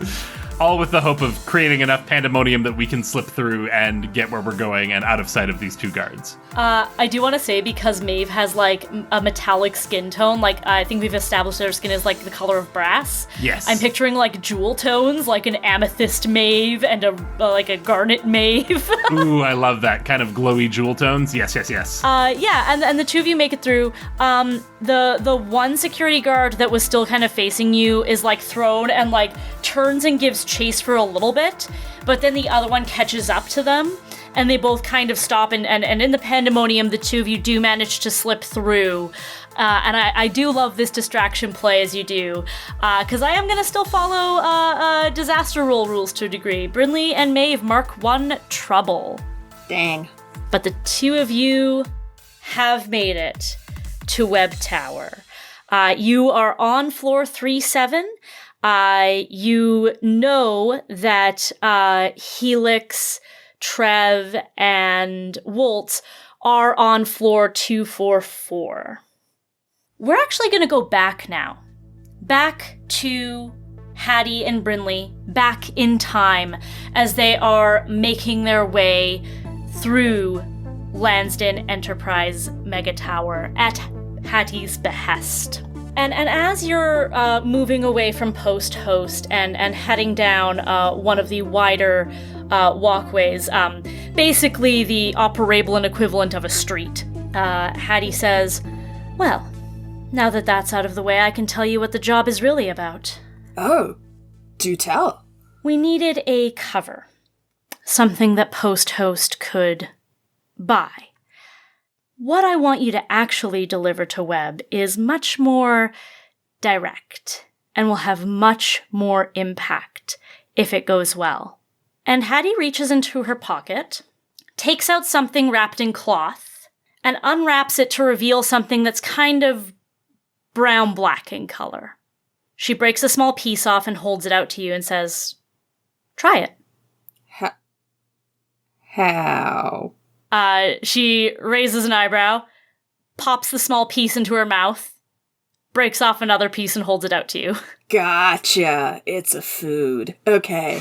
All with the hope of creating enough pandemonium that we can slip through and get where we're going and out of sight of these two guards. I do want to say, because Maeve has like a metallic skin tone, like I think we've established that her skin is like the color of brass. Yes. I'm picturing like jewel tones, like an amethyst Maeve and like a garnet Maeve. Ooh, I love that kind of glowy jewel tones. Yes. Yeah, and the two of you make it through. The one security guard that was still kind of facing you is like thrown and like turns and gives chase for a little bit, but then the other one catches up to them, and they both kind of stop, and in the pandemonium, the two of you do manage to slip through. And I do love this distraction play as you do, because I am going to still follow disaster roll rules to a degree. Brinley and Maeve mark 1 trouble. Dang. But the two of you have made it to Web Tower. You are on floor 37. You know that Helix, Trev, and Wolt are on floor 244. We're actually going to go back now. Back to Hattie and Brinley, back in time, as they are making their way through Lansden Enterprise Mega Tower at Hattie's behest. And as you're moving away from Post Host and heading down one of the wider walkways, basically the operable equivalent of a street, Hattie says, "Well, now that that's out of the way, I can tell you what the job is really about." Oh, do tell. We needed a cover. Something that Post Host could buy. What I want you to actually deliver to Webb is much more direct and will have much more impact if it goes well. And Hattie reaches into her pocket, takes out something wrapped in cloth, and unwraps it to reveal something that's kind of brown-black in color. She breaks a small piece off and holds it out to you and says, "Try it." How? She raises an eyebrow, pops the small piece into her mouth, breaks off another piece and holds it out to you. Gotcha. It's a food. Okay.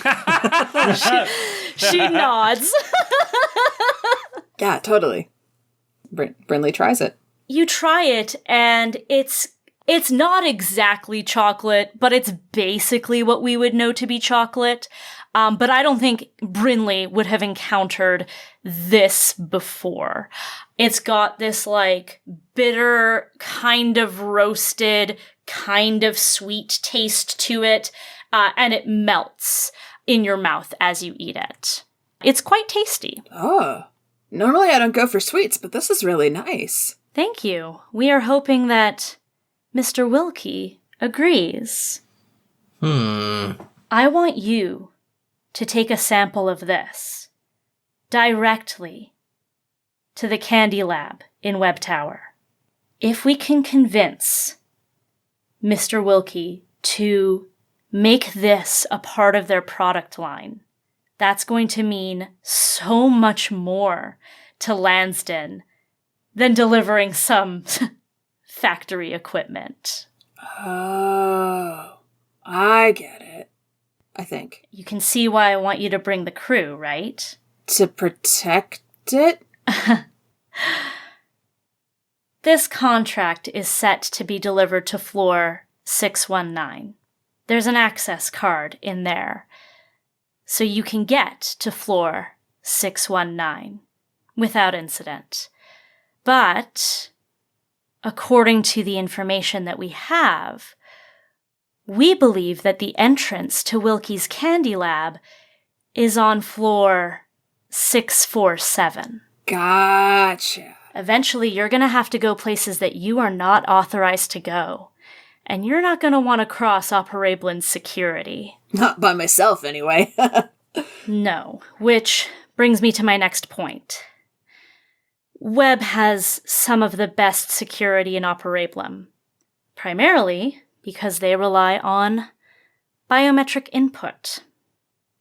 She nods. Yeah, totally. Brinley tries it. You try it, and it's not exactly chocolate, but it's basically what we would know to be chocolate. But I don't think Brinley would have encountered this before. It's got this, like, bitter, kind of roasted, kind of sweet taste to it, and it melts in your mouth as you eat it. It's quite tasty. Oh. Normally I don't go for sweets, but this is really nice. Thank you. We are hoping that Mr. Wilkie agrees. I want you to take a sample of this directly to the candy lab in Web Tower. If we can convince Mr. Wilkie to make this a part of their product line, that's going to mean so much more to Lansden than delivering some factory equipment. Oh, I get it. I think. You can see why I want you to bring the crew, right? To protect it? This contract is set to be delivered to floor 619. There's an access card in there, so you can get to floor 619 without incident. But, according to the information that we have, we believe that the entrance to Wilkie's Candy Lab is on floor 647. Gotcha. Eventually, you're going to have to go places that you are not authorized to go. And you're not going to want to cross Maevelin's security. Not by myself, anyway. No, which brings me to my next point. Webb has some of the best security in Maeveline, primarily because they rely on biometric input.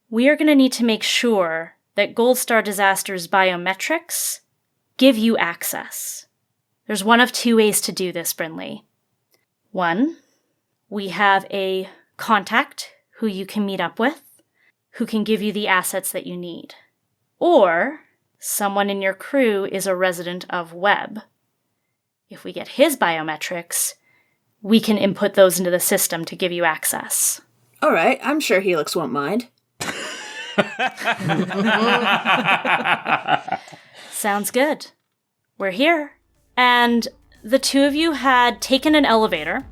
We are going to need to make sure that Gold Star Disaster's biometrics give you access. There's one of two ways to do this, Brinley. One, we have a contact who you can meet up with, who can give you the assets that you need. Or someone in your crew is a resident of Webb. If we get his biometrics, we can input those into the system to give you access. All right, I'm sure Helix won't mind. Sounds good. We're here. And the two of you had taken an elevator,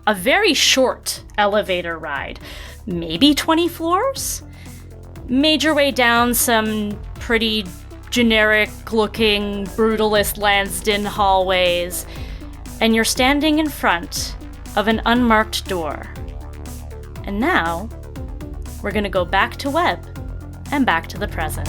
a very short elevator ride, maybe 20 floors? Made your way down some pretty generic-looking, brutalist Lansdowne hallways, and you're standing in front of an unmarked door. And now, we're gonna go back to Webb and back to the present.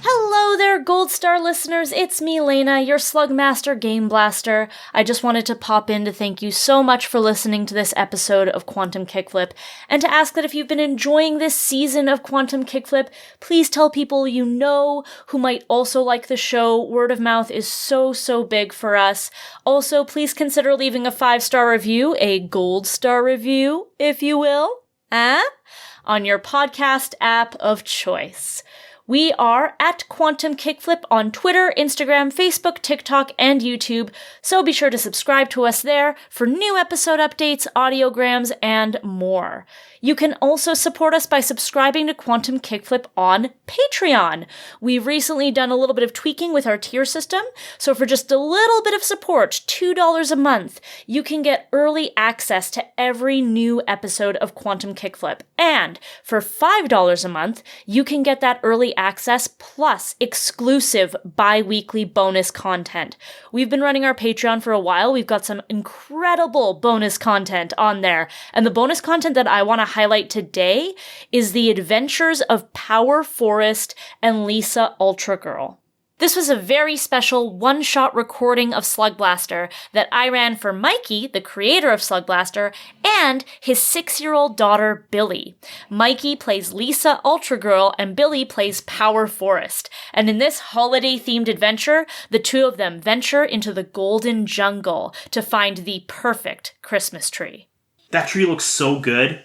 Hello there, Gold Star listeners. It's me, Laena, your Slugmaster Game Blaster. I just wanted to pop in to thank you so much for listening to this episode of Quantum Kickflip, and to ask that if you've been enjoying this season of Quantum Kickflip, please tell people you know who might also like the show. Word of mouth is so big for us. Also, please consider leaving a 5-star review, a gold star review, if you will, on your podcast app of choice. We are at Quantum Kickflip on Twitter, Instagram, Facebook, TikTok, and YouTube, so be sure to subscribe to us there for new episode updates, audiograms, and more. You can also support us by subscribing to Quantum Kickflip on Patreon. We've recently done a little bit of tweaking with our tier system, so for just a little bit of support, $2 a month, you can get early access to every new episode of Quantum Kickflip. And for $5 a month, you can get that early access plus exclusive bi-weekly bonus content. We've been running our Patreon for a while. We've got some incredible bonus content on there. And the bonus content that I want to highlight today is the adventures of Power Forest and Lisa Ultra Girl. This was a very special one-shot recording of Slugblaster that I ran for Mikey, the creator of Slugblaster, and his 6-year-old daughter, Billy. Mikey plays Lisa Ultra Girl, and Billy plays Power Forest. And in this holiday-themed adventure, the two of them venture into the Golden Jungle to find the perfect Christmas tree. That tree looks so good.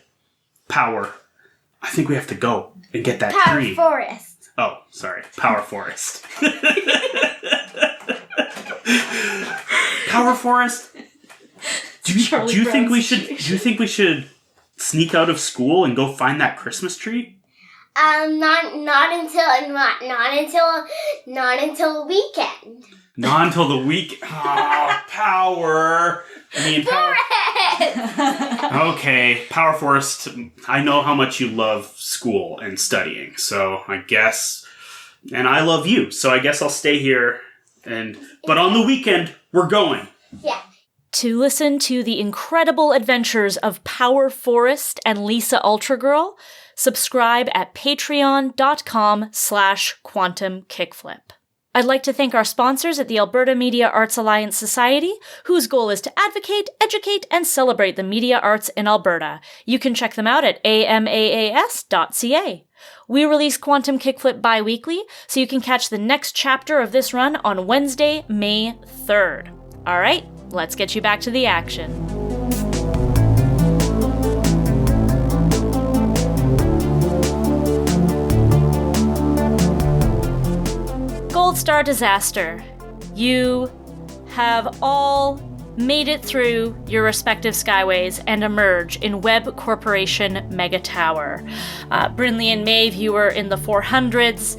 Power. I think we have to go and get that Power tree. Forest. Oh, sorry. Power Forest. Power Forest? Do you think we should sneak out of school and go find that Christmas tree? Not until the weekend. Not until the week. Oh, Power. Okay, Power Forest. I know how much you love school and studying, so I guess, and I love you, so I guess I'll stay here. But on the weekend, we're going. Yeah. To listen to the incredible adventures of Power Forest and Lisa Ultra Girl, subscribe at patreon.com/Quantum Kickflip. I'd like to thank our sponsors at the Alberta Media Arts Alliance Society, whose goal is to advocate, educate, and celebrate the media arts in Alberta. You can check them out at amaas.ca. We release Quantum Kickflip bi-weekly, so you can catch the next chapter of this run on Wednesday, May 3rd. All right, let's get you back to the action. Gold Star Disaster, you have all made it through your respective skyways and emerge in Webb Corporation Mega Tower. Brinley and Maeve, you were in the 400s.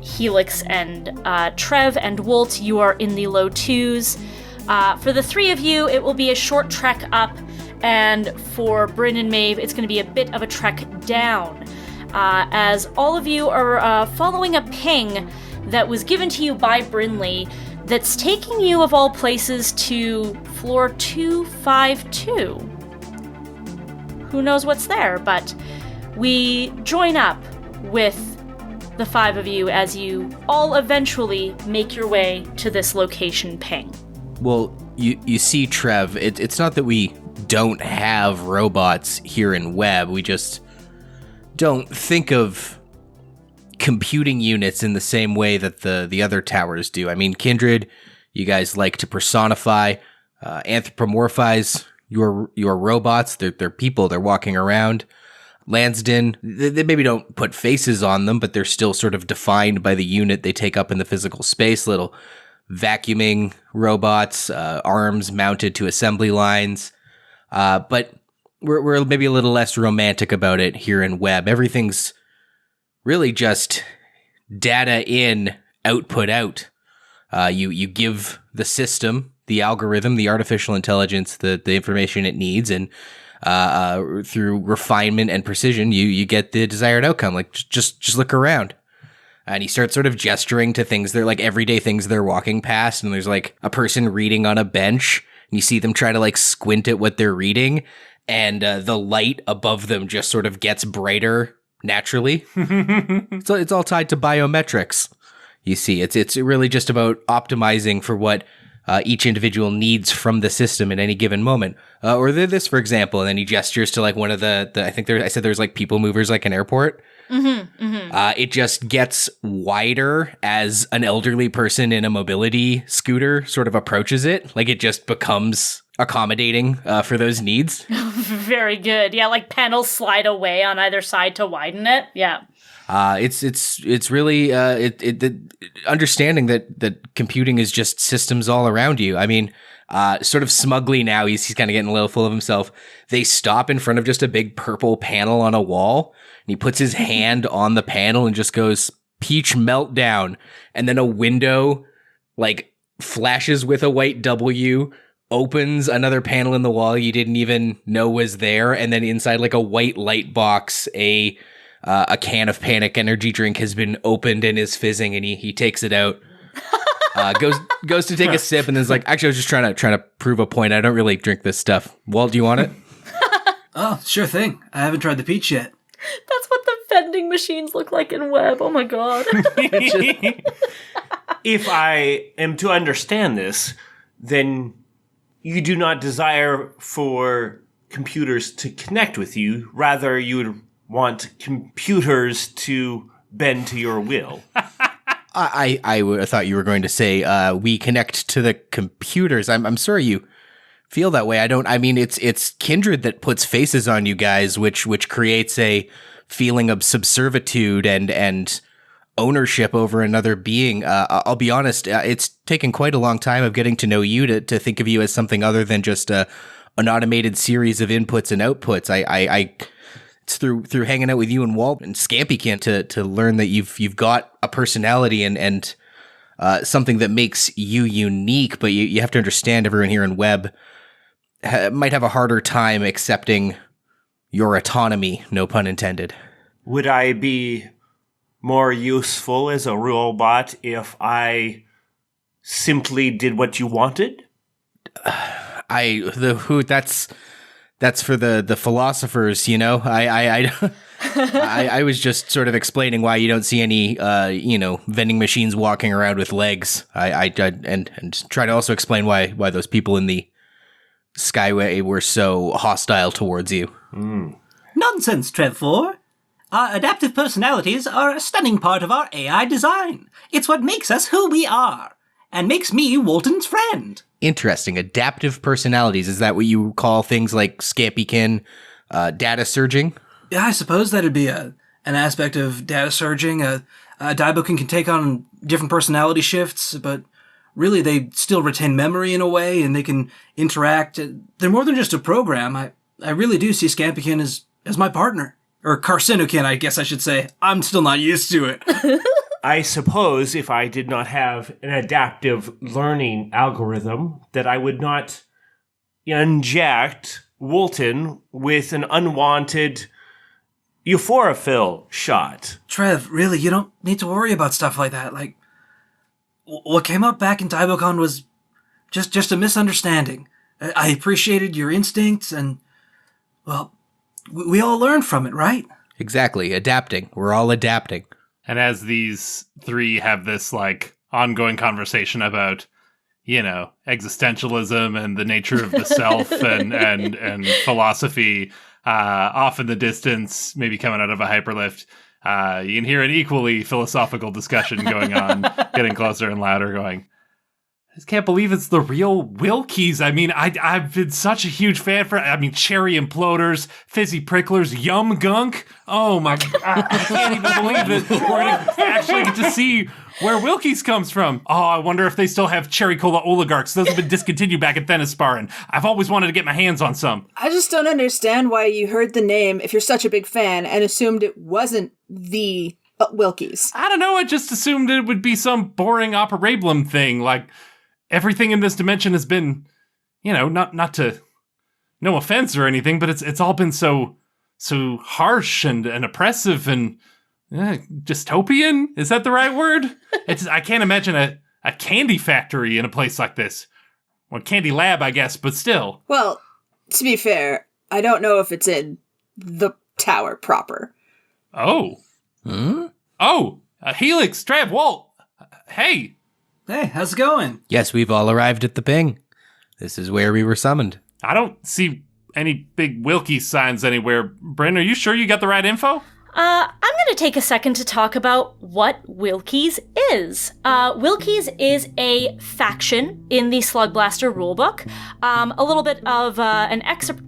Helix and Trev and Wolt, you are in the low 2s. For the three of you, it will be a short trek up, and for Bryn and Maeve, it's going to be a bit of a trek down. as all of you are following a ping that was given to you by Brinley that's taking you, of all places, to floor 252. Who knows what's there, but we join up with the 5 of you as you all eventually make your way to this location ping. Well, you see, Trev, it's not that we don't have robots here in Web. We just don't think of computing units in the same way that the other towers do. I mean, Kindred, you guys like to personify, anthropomorphize your robots. They're people. They're walking around. Lansden, they maybe don't put faces on them, but they're still sort of defined by the unit they take up in the physical space. Little vacuuming robots, arms mounted to assembly lines. But we're maybe a little less romantic about it here in Web. Everything's really just data in, output out. You give the system, the algorithm, the artificial intelligence, the information it needs, and through refinement and precision, you get the desired outcome. Like, just look around. And he starts sort of gesturing to things. They're like everyday things they're walking past. And there's like a person reading on a bench. And you see them try to like squint at what they're reading. And the light above them just sort of gets brighter naturally. So it's all tied to biometrics. You see, it's really just about optimizing for what each individual needs from the system at any given moment. Or this, for example, and then he gestures to like one of the I think I said there's like people movers like an airport. It just gets wider as an elderly person in a mobility scooter sort of approaches it. Like it just becomes accommodating for those needs. Very good. Yeah, like panels slide away on either side to widen it. Yeah. It's really understanding that computing is just systems all around you. I mean, sort of smugly now, he's kind of getting a little full of himself. They stop in front of just a big purple panel on a wall, and he puts his hand on the panel and just goes, "Peach meltdown," and then a window like flashes with a white W, opens another panel in the wall you didn't even know was there, and then inside like a white light box, a can of Panic energy drink has been opened and is fizzing, and he takes it out, goes to take a sip, and then is like, "Actually, I was just trying to prove a point. I don't really drink this stuff. Walt, do you want it?" Oh, sure thing. I haven't tried the peach yet. That's what the vending machines look like in Web. Oh my god. If I am to understand this, then you do not desire for computers to connect with you. Rather, you would want computers to bend to your will. I thought you were going to say we connect to the computers. I'm sorry you feel that way. I mean, it's Kindred that puts faces on you guys, which creates a feeling of subservitude and ownership over another being. I'll be honest, it's taken quite a long time of getting to know you to think of you as something other than just an automated series of inputs and outputs. It's through hanging out with you and Walt and Scampykin to learn that you've got a personality and something that makes you unique. But you have to understand, everyone here in Web might have a harder time accepting your autonomy, no pun intended. Would I be more useful as a robot if I simply did what you wanted? That's for the philosophers, you know. I was just sort of explaining why you don't see any vending machines walking around with legs. And try to also explain why those people in the Skyway were so hostile towards you. Nonsense, Trev4. Our adaptive personalities are a stunning part of our AI design. It's what makes us who we are, and makes me Woldton's friend. Interesting. Adaptive personalities. Is that what you call things like Scampykin, data surging? Yeah, I suppose that'd be an aspect of data surging. A Daiboken can take on different personality shifts, but really they still retain memory in a way, and they can interact. They're more than just a program. I really do see Scampykin as my partner. Or Carcinokin, I guess I should say. I'm still not used to it. I suppose if I did not have an adaptive learning algorithm, that I would not inject Woldton with an unwanted, Euphorophil shot. Trev, really, you don't need to worry about stuff like that. Like, what came up back in Taibokon was just a misunderstanding. I appreciated your instincts and, well, we all learned from it, right? Exactly. Adapting. We're all adapting. And as these three have this, like, ongoing conversation about, you know, existentialism and the nature of the self and philosophy, off in the distance, maybe coming out of a hyperlift, you can hear an equally philosophical discussion going on, getting closer and louder, going, I just can't believe it's the real Wilkies. I mean, I've been such a huge fan cherry imploders, fizzy pricklers, yum gunk. Oh my God, I can't even believe it. We're going to actually get to see where Wilkies comes from. Oh, I wonder if they still have cherry cola oligarchs. Those have been discontinued back at Thenispar, and I've always wanted to get my hands on some. I just don't understand why you heard the name, if you're such a big fan, and assumed it wasn't the Wilkies. I don't know, I just assumed it would be some boring operablum thing, like everything in this dimension has been, you know, not to, no offense or anything, but it's all been so harsh and oppressive and dystopian. Is that the right word? I can't imagine a candy factory in a place like this. Well, candy lab, I guess, but still. Well, to be fair, I don't know if it's in the tower proper. Oh. Oh, Helix, Trev, Walt. Hey. Hey, how's it going? Yes, we've all arrived at the ping. This is where we were summoned. I don't see any big Wilkie signs anywhere. Bryn, are you sure you got the right info? I'm going to take a second to talk about what Wilkies is. Wilkies is a faction in the Slugblaster rulebook. A little bit of an excerpt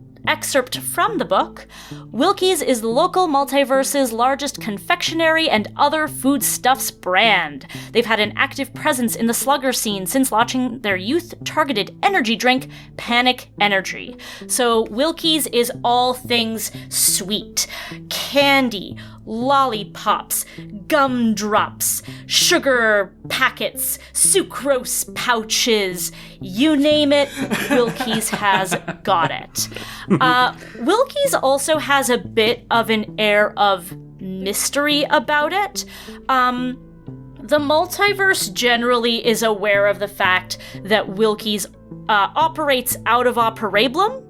from the book. Wilkies is the local multiverse's largest confectionery and other foodstuffs brand. They've had an active presence in the slugger scene since launching their youth-targeted energy drink, Panic Energy. So Wilkies is all things sweet. Candy, lollipops, gumdrops, sugar packets, sucrose pouches, you name it, Wilkies has got it. Wilkies also has a bit of an air of mystery about it. The multiverse generally is aware of the fact that Wilkies operates out of Operablum,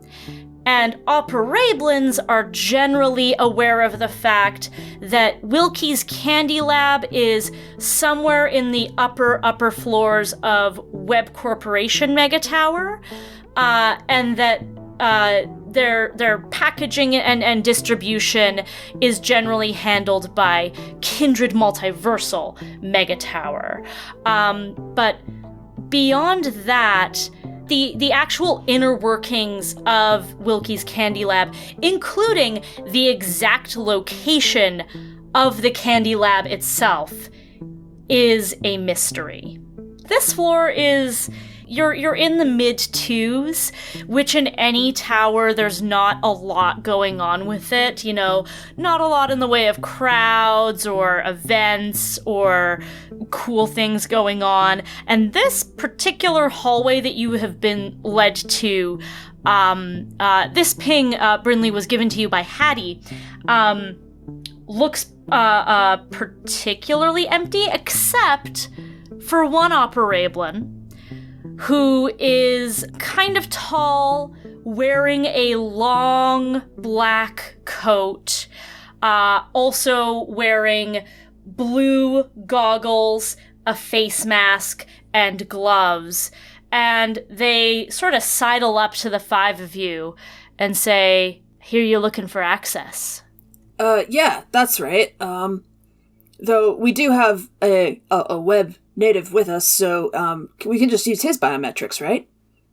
and Operablins are generally aware of the fact that Wilkie's Candy Lab is somewhere in the upper floors of Web Corporation Mega Tower, and that their packaging and distribution is generally handled by Kindred Multiversal Mega Tower. But beyond that, the actual inner workings of Wilkie's Candy Lab, including the exact location of the Candy Lab itself, is a mystery. This floor is... You're in the mid-twos, which in any tower, there's not a lot going on with it. You know, not a lot in the way of crowds or events or cool things going on. And this particular hallway that you have been led to, this ping, Brinley, was given to you by Hattie, looks particularly empty, except for one Operablin, who is kind of tall, wearing a long black coat, also wearing blue goggles, a face mask, and gloves. And they sort of sidle up to the five of you and say, "Hear you looking for access." Yeah, that's right. Though we do have a web native with us, so we can just use his biometrics, right?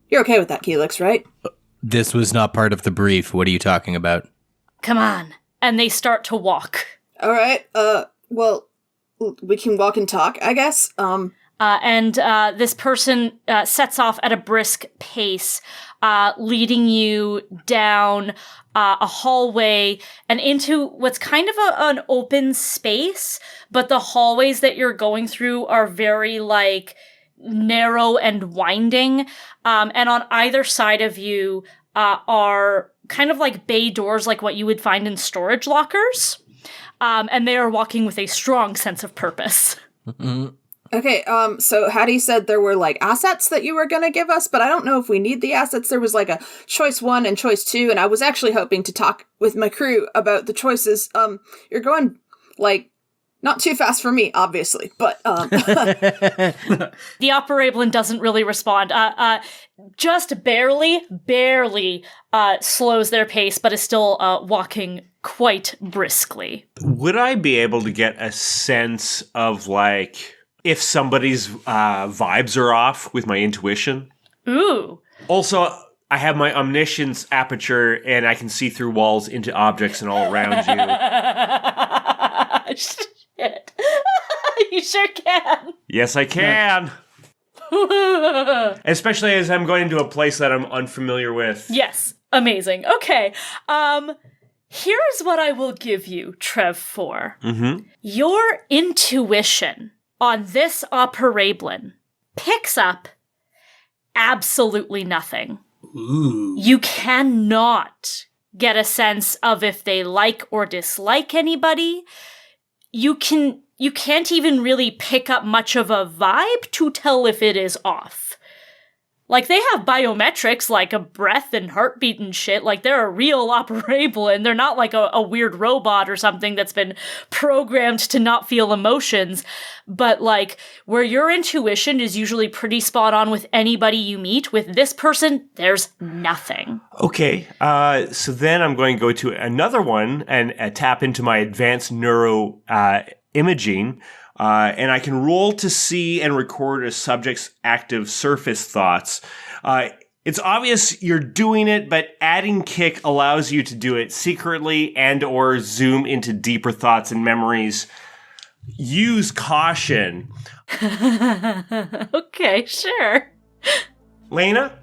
You're okay with that, Helix, right? This was not part of the brief. What are you talking about? Come on. And they start to walk. All right. Well, we can walk and talk, I guess. And this person sets off at a brisk pace, leading you down a hallway and into what's kind of an open space, but the hallways that you're going through are very, like, narrow and winding. And on either side of you are kind of like bay doors, like what you would find in storage lockers. and they are walking with a strong sense of purpose. Okay, so Hattie said there were, like, assets that you were gonna give us, but I don't know if we need the assets. There was, like, a choice 1 and choice 2, and I was actually hoping to talk with my crew about the choices. You're going, like, not too fast for me, obviously, but, The Operablin doesn't really respond. Just barely slows their pace, but is still walking quite briskly. Would I be able to get a sense of, like, if somebody's vibes are off with my intuition? Ooh. Also, I have my omniscience aperture, and I can see through walls into objects and all around you. Shit. You sure can. Yes, I can. Especially as I'm going into a place that I'm unfamiliar with. Yes. Amazing. Okay. Here's what I will give you, Trev 4. Mm-hmm. Your intuition on this Operablin picks up absolutely nothing. Ooh. You cannot get a sense of if they like or dislike anybody. You can't even really pick up much of a vibe to tell if it is off. Like, they have biometrics, like a breath and heartbeat and shit. Like, they're a real Operablin. They're not like a weird robot or something that's been programmed to not feel emotions. But, like, where your intuition is usually pretty spot on with anybody you meet, with this person, there's nothing. Okay, so then I'm going to go to another one and tap into my advanced neuro imaging. And I can roll to see and record a subject's active surface thoughts. It's obvious you're doing it, but adding kick allows you to do it secretly and or zoom into deeper thoughts and memories. Use caution. Okay, sure. Laena,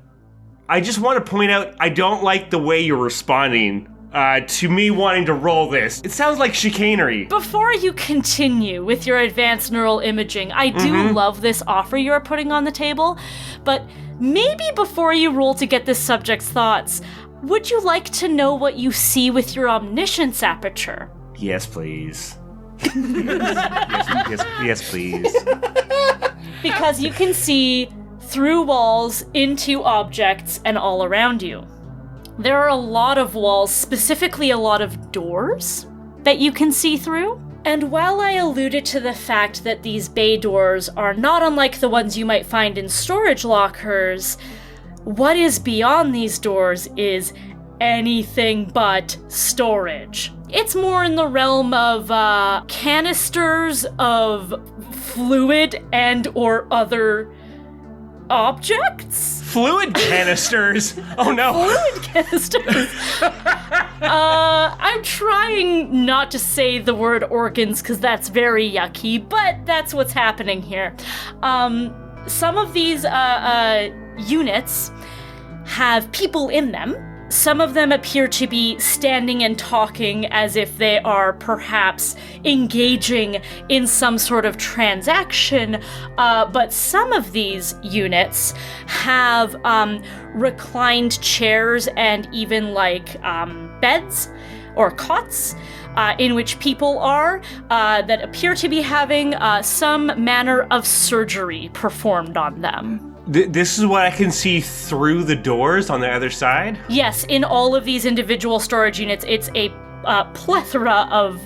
I just want to point out I don't like the way you're responding to me wanting to roll this. It sounds like chicanery. Before you continue with your advanced neural imaging, I do love this offer you're putting on the table, but maybe before you roll to get this subject's thoughts, would you like to know what you see with your omniscience aperture? Yes, please. yes, please. Because you can see through walls, into objects, and all around you. There are a lot of walls, specifically a lot of doors, that you can see through. And while I alluded to the fact that these bay doors are not unlike the ones you might find in storage lockers, what is beyond these doors is anything but storage. It's more in the realm of canisters of fluid and or other objects? Fluid canisters? Oh no. Fluid canisters. I'm trying not to say the word organs because that's very yucky, but that's what's happening here. Some of these units have people in them. Some of them appear to be standing and talking as if they are perhaps engaging in some sort of transaction, but some of these units have reclined chairs and even like beds or cots in which people are that appear to be having some manner of surgery performed on them. This is what I can see through the doors on the other side? Yes, in all of these individual storage units, it's a plethora of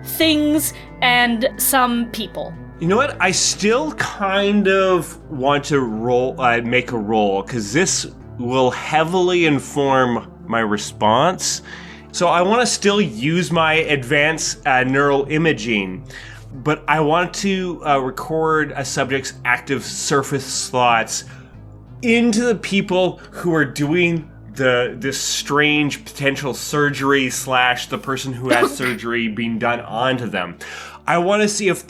things and some people. You know what? I still kind of want to make a roll, because this will heavily inform my response. So I want to still use my advanced neural imaging, but I want to record a subject's active surface thoughts into the people who are doing this strange potential surgery / the person who has surgery being done onto them. I want to see is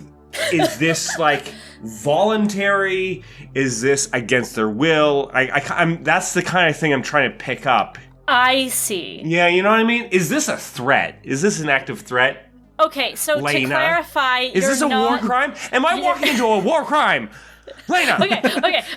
this like voluntary? Is this against their will? I'm that's the kind of thing I'm trying to pick up. I see. Yeah, you know what I mean? Is this a threat? Is this an active threat? Okay, so Laena, to clarify, is this a war crime? Am I walking into a war crime? Laena!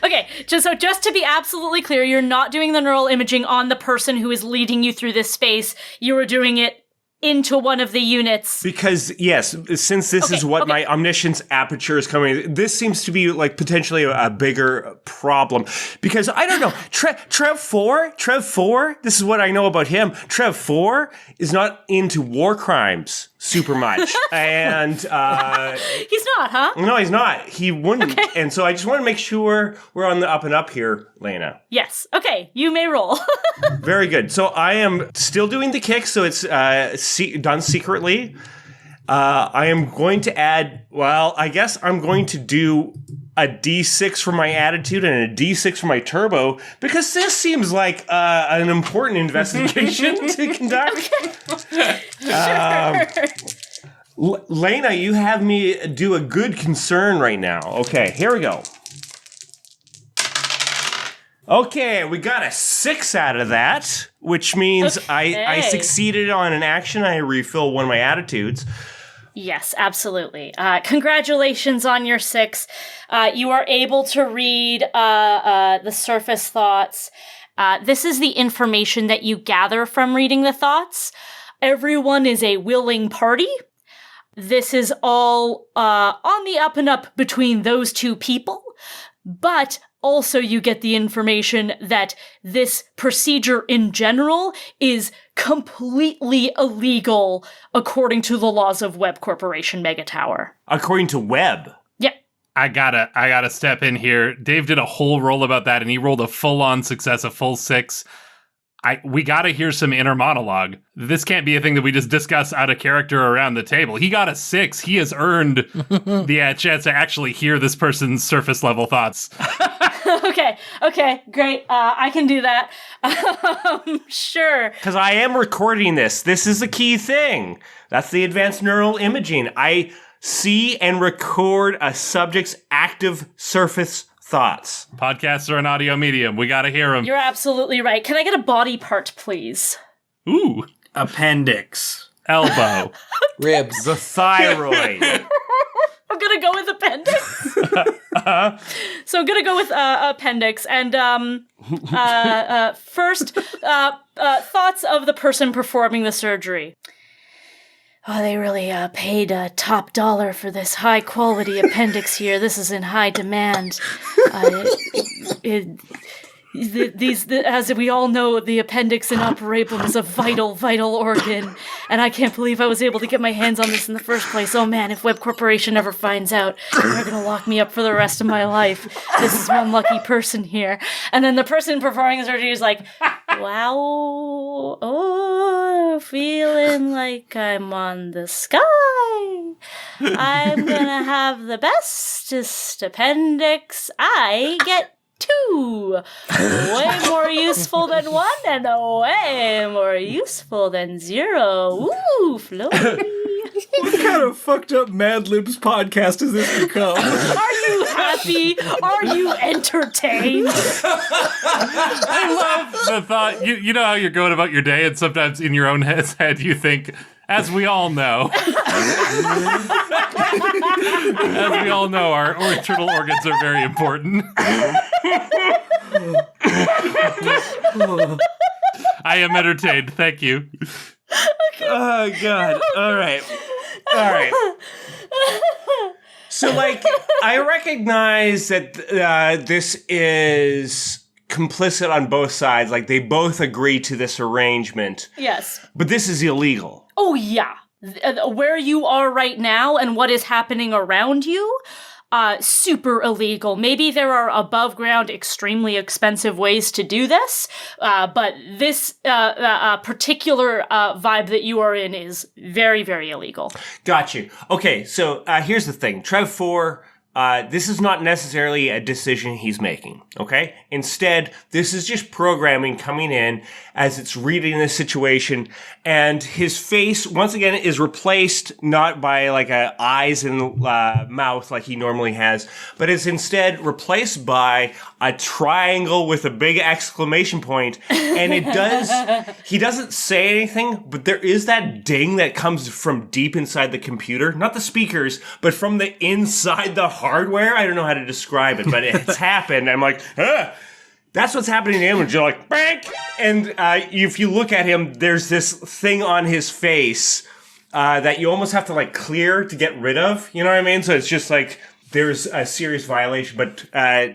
Okay. Just to be absolutely clear, you're not doing the neural imaging on the person who is leading you through this space. You are doing it into one of the units. Because, yes, since this is what my omniscience aperture is coming, this seems to be like potentially a bigger problem. Because, I don't know, Trev 4, this is what I know about him. Trev 4 is not into war crimes super much. And he's not, huh? no, he's not. He wouldn't. Okay. And so I just want to make sure we're on the up and up here, Laena. Yes. Okay, you may roll. Very good. So I am still doing the kick, so it's done secretly. I am going to add, well, I guess I'm going to do a D6 for my attitude and a D6 for my turbo, because this seems like an important investigation to conduct. Sure. Laena, you have me do a good concern right now. Okay, here we go. Okay, we got a 6 out of that, which means I succeeded on an action. I refill one of my attitudes. Yes, absolutely. Congratulations on your 6. You are able to read the surface thoughts. This is the information that you gather from reading the thoughts. Everyone is a willing party. This is all on the up and up between those two people, but also you get the information that this procedure in general is completely illegal according to the laws of Web Corporation Mega Tower. According to Web? Yep. I gotta step in here. Dave did a whole roll about that, and he rolled a full-on success, a full 6. We gotta hear some inner monologue. This can't be a thing that we just discuss out of character around the table. He got a 6. He has earned the chance to actually hear this person's surface level thoughts. Okay, great. I can do that. Sure. Because I am recording this. This is the key thing. That's the advanced neural imaging. I see and record a subject's active surface thoughts. Podcasts are an audio medium. We gotta hear them. You're absolutely right. Can I get a body part, please? Ooh. Appendix. Elbow. Ribs. The thyroid. I'm gonna go with appendix. So I'm gonna go with appendix. And first, thoughts of the person performing the surgery. Oh, they really paid top dollar for this high quality appendix here. This is in high demand. As we all know, the appendix inoperable is a vital, vital organ, and I can't believe I was able to get my hands on this in the first place. Oh man, if Web Corporation ever finds out, they're gonna lock me up for the rest of my life. This is one lucky person here. And then the person performing the surgery is like, wow, oh, feeling like I'm on the sky. I'm gonna have the bestest appendix. I get 2. Way more useful than 1 and way more useful than 0. Ooh, floaty. What kind of fucked up Mad Libs podcast has this become? Are you happy? Are you entertained? I love the thought. You know how you're going about your day, and sometimes in your own head you think, as we all know, our internal organs are very important. I am entertained. Thank you. Okay. Oh, God. All right. So, like, I recognize that this is complicit on both sides. Like, they both agree to this arrangement. Yes. But this is illegal. Oh, yeah. Where you are right now and what is happening around you, super illegal. Maybe there are above ground, extremely expensive ways to do this, but this particular vibe that you are in is very, very illegal. Got you. Okay, so here's the thing. Trev 4, this is not necessarily a decision he's making, okay? Instead, this is just programming coming in as it's reading the situation, and his face, once again, is replaced not by like a eyes and mouth like he normally has, but is instead replaced by a triangle with a big exclamation point, and he doesn't say anything, but there is that ding that comes from deep inside the computer, not the speakers, but from the inside the hardware. I don't know how to describe it, but it's happened. I'm like, That's what's happening to him. And you're like, bank! And if you look at him, there's this thing on his face that you almost have to like clear to get rid of. You know what I mean? So it's just like there's a serious violation. But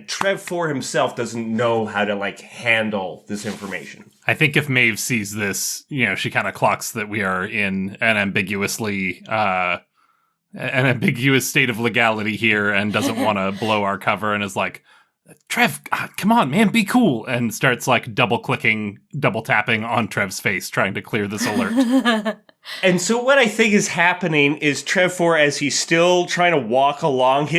Trev 4 himself doesn't know how to like handle this information. I think if Maeve sees this, she kind of clocks that we are in an ambiguous state of legality here and doesn't want to blow our cover and is like, Trev, come on, man, be cool. And starts like double tapping on Trev's face, trying to clear this alert. And so what I think is happening is Trev 4, as he's still trying to walk along,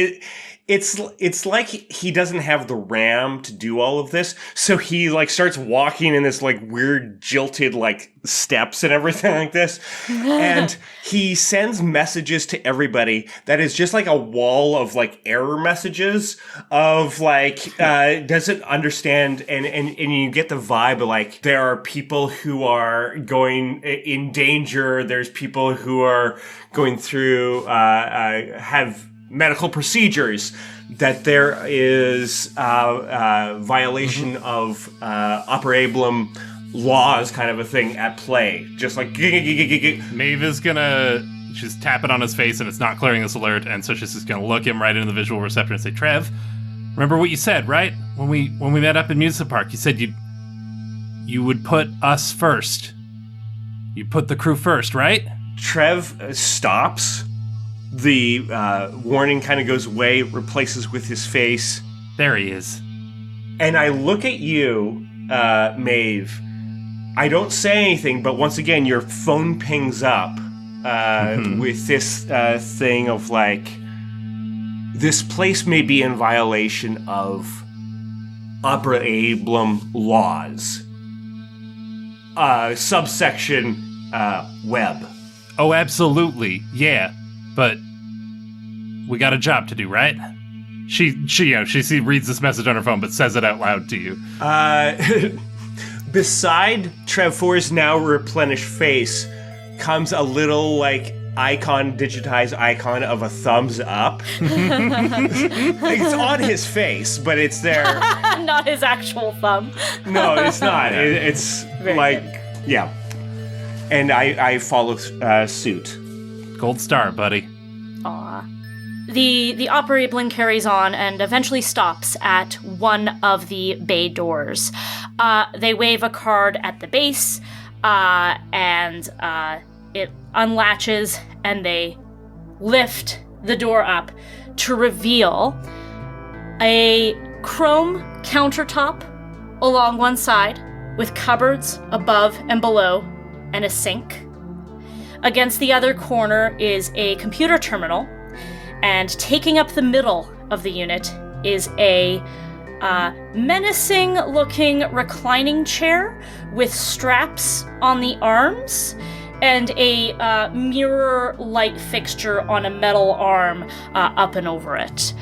it's like he doesn't have the RAM to do all of this. So he like starts walking in this like weird jilted like steps and everything like this. And he sends messages to everybody that is just like a wall of like error messages of like, doesn't understand. And you get the vibe of like, there are people who are going in danger. There's people who are going through, have medical procedures, that there is violation of operablum laws kind of a thing at play. Just like... Maeve is she's tapping on his face and it's not clearing this alert, and so she's just gonna look him right into the visual receptor and say, Trev, remember what you said, right? When we met up in Music Park, you said you would put us first. You put the crew first, right? Trev stops. The warning kind of goes away, replaces with his face. There he is. And I look at you, Maeve. I don't say anything, but once again, your phone pings up with this thing of like, this place may be in violation of operablum laws. Subsection web. Oh, absolutely. Yeah. But we got a job to do, right? She reads this message on her phone, but says it out loud to you. Beside Trev 4's now replenished face comes a little like digitized icon of a thumbs up. It's on his face, but it's there. Not his actual thumb. No, it's not. It's Very like, good. yeah. And I follow suit. Gold star, buddy. Aw. The operablin carries on and eventually stops at one of the bay doors. They wave a card at the base, and it unlatches, and they lift the door up to reveal a chrome countertop along one side with cupboards above and below and a sink. Against the other corner is a computer terminal, and taking up the middle of the unit is a menacing-looking reclining chair with straps on the arms and a mirror light fixture on a metal arm up and over it.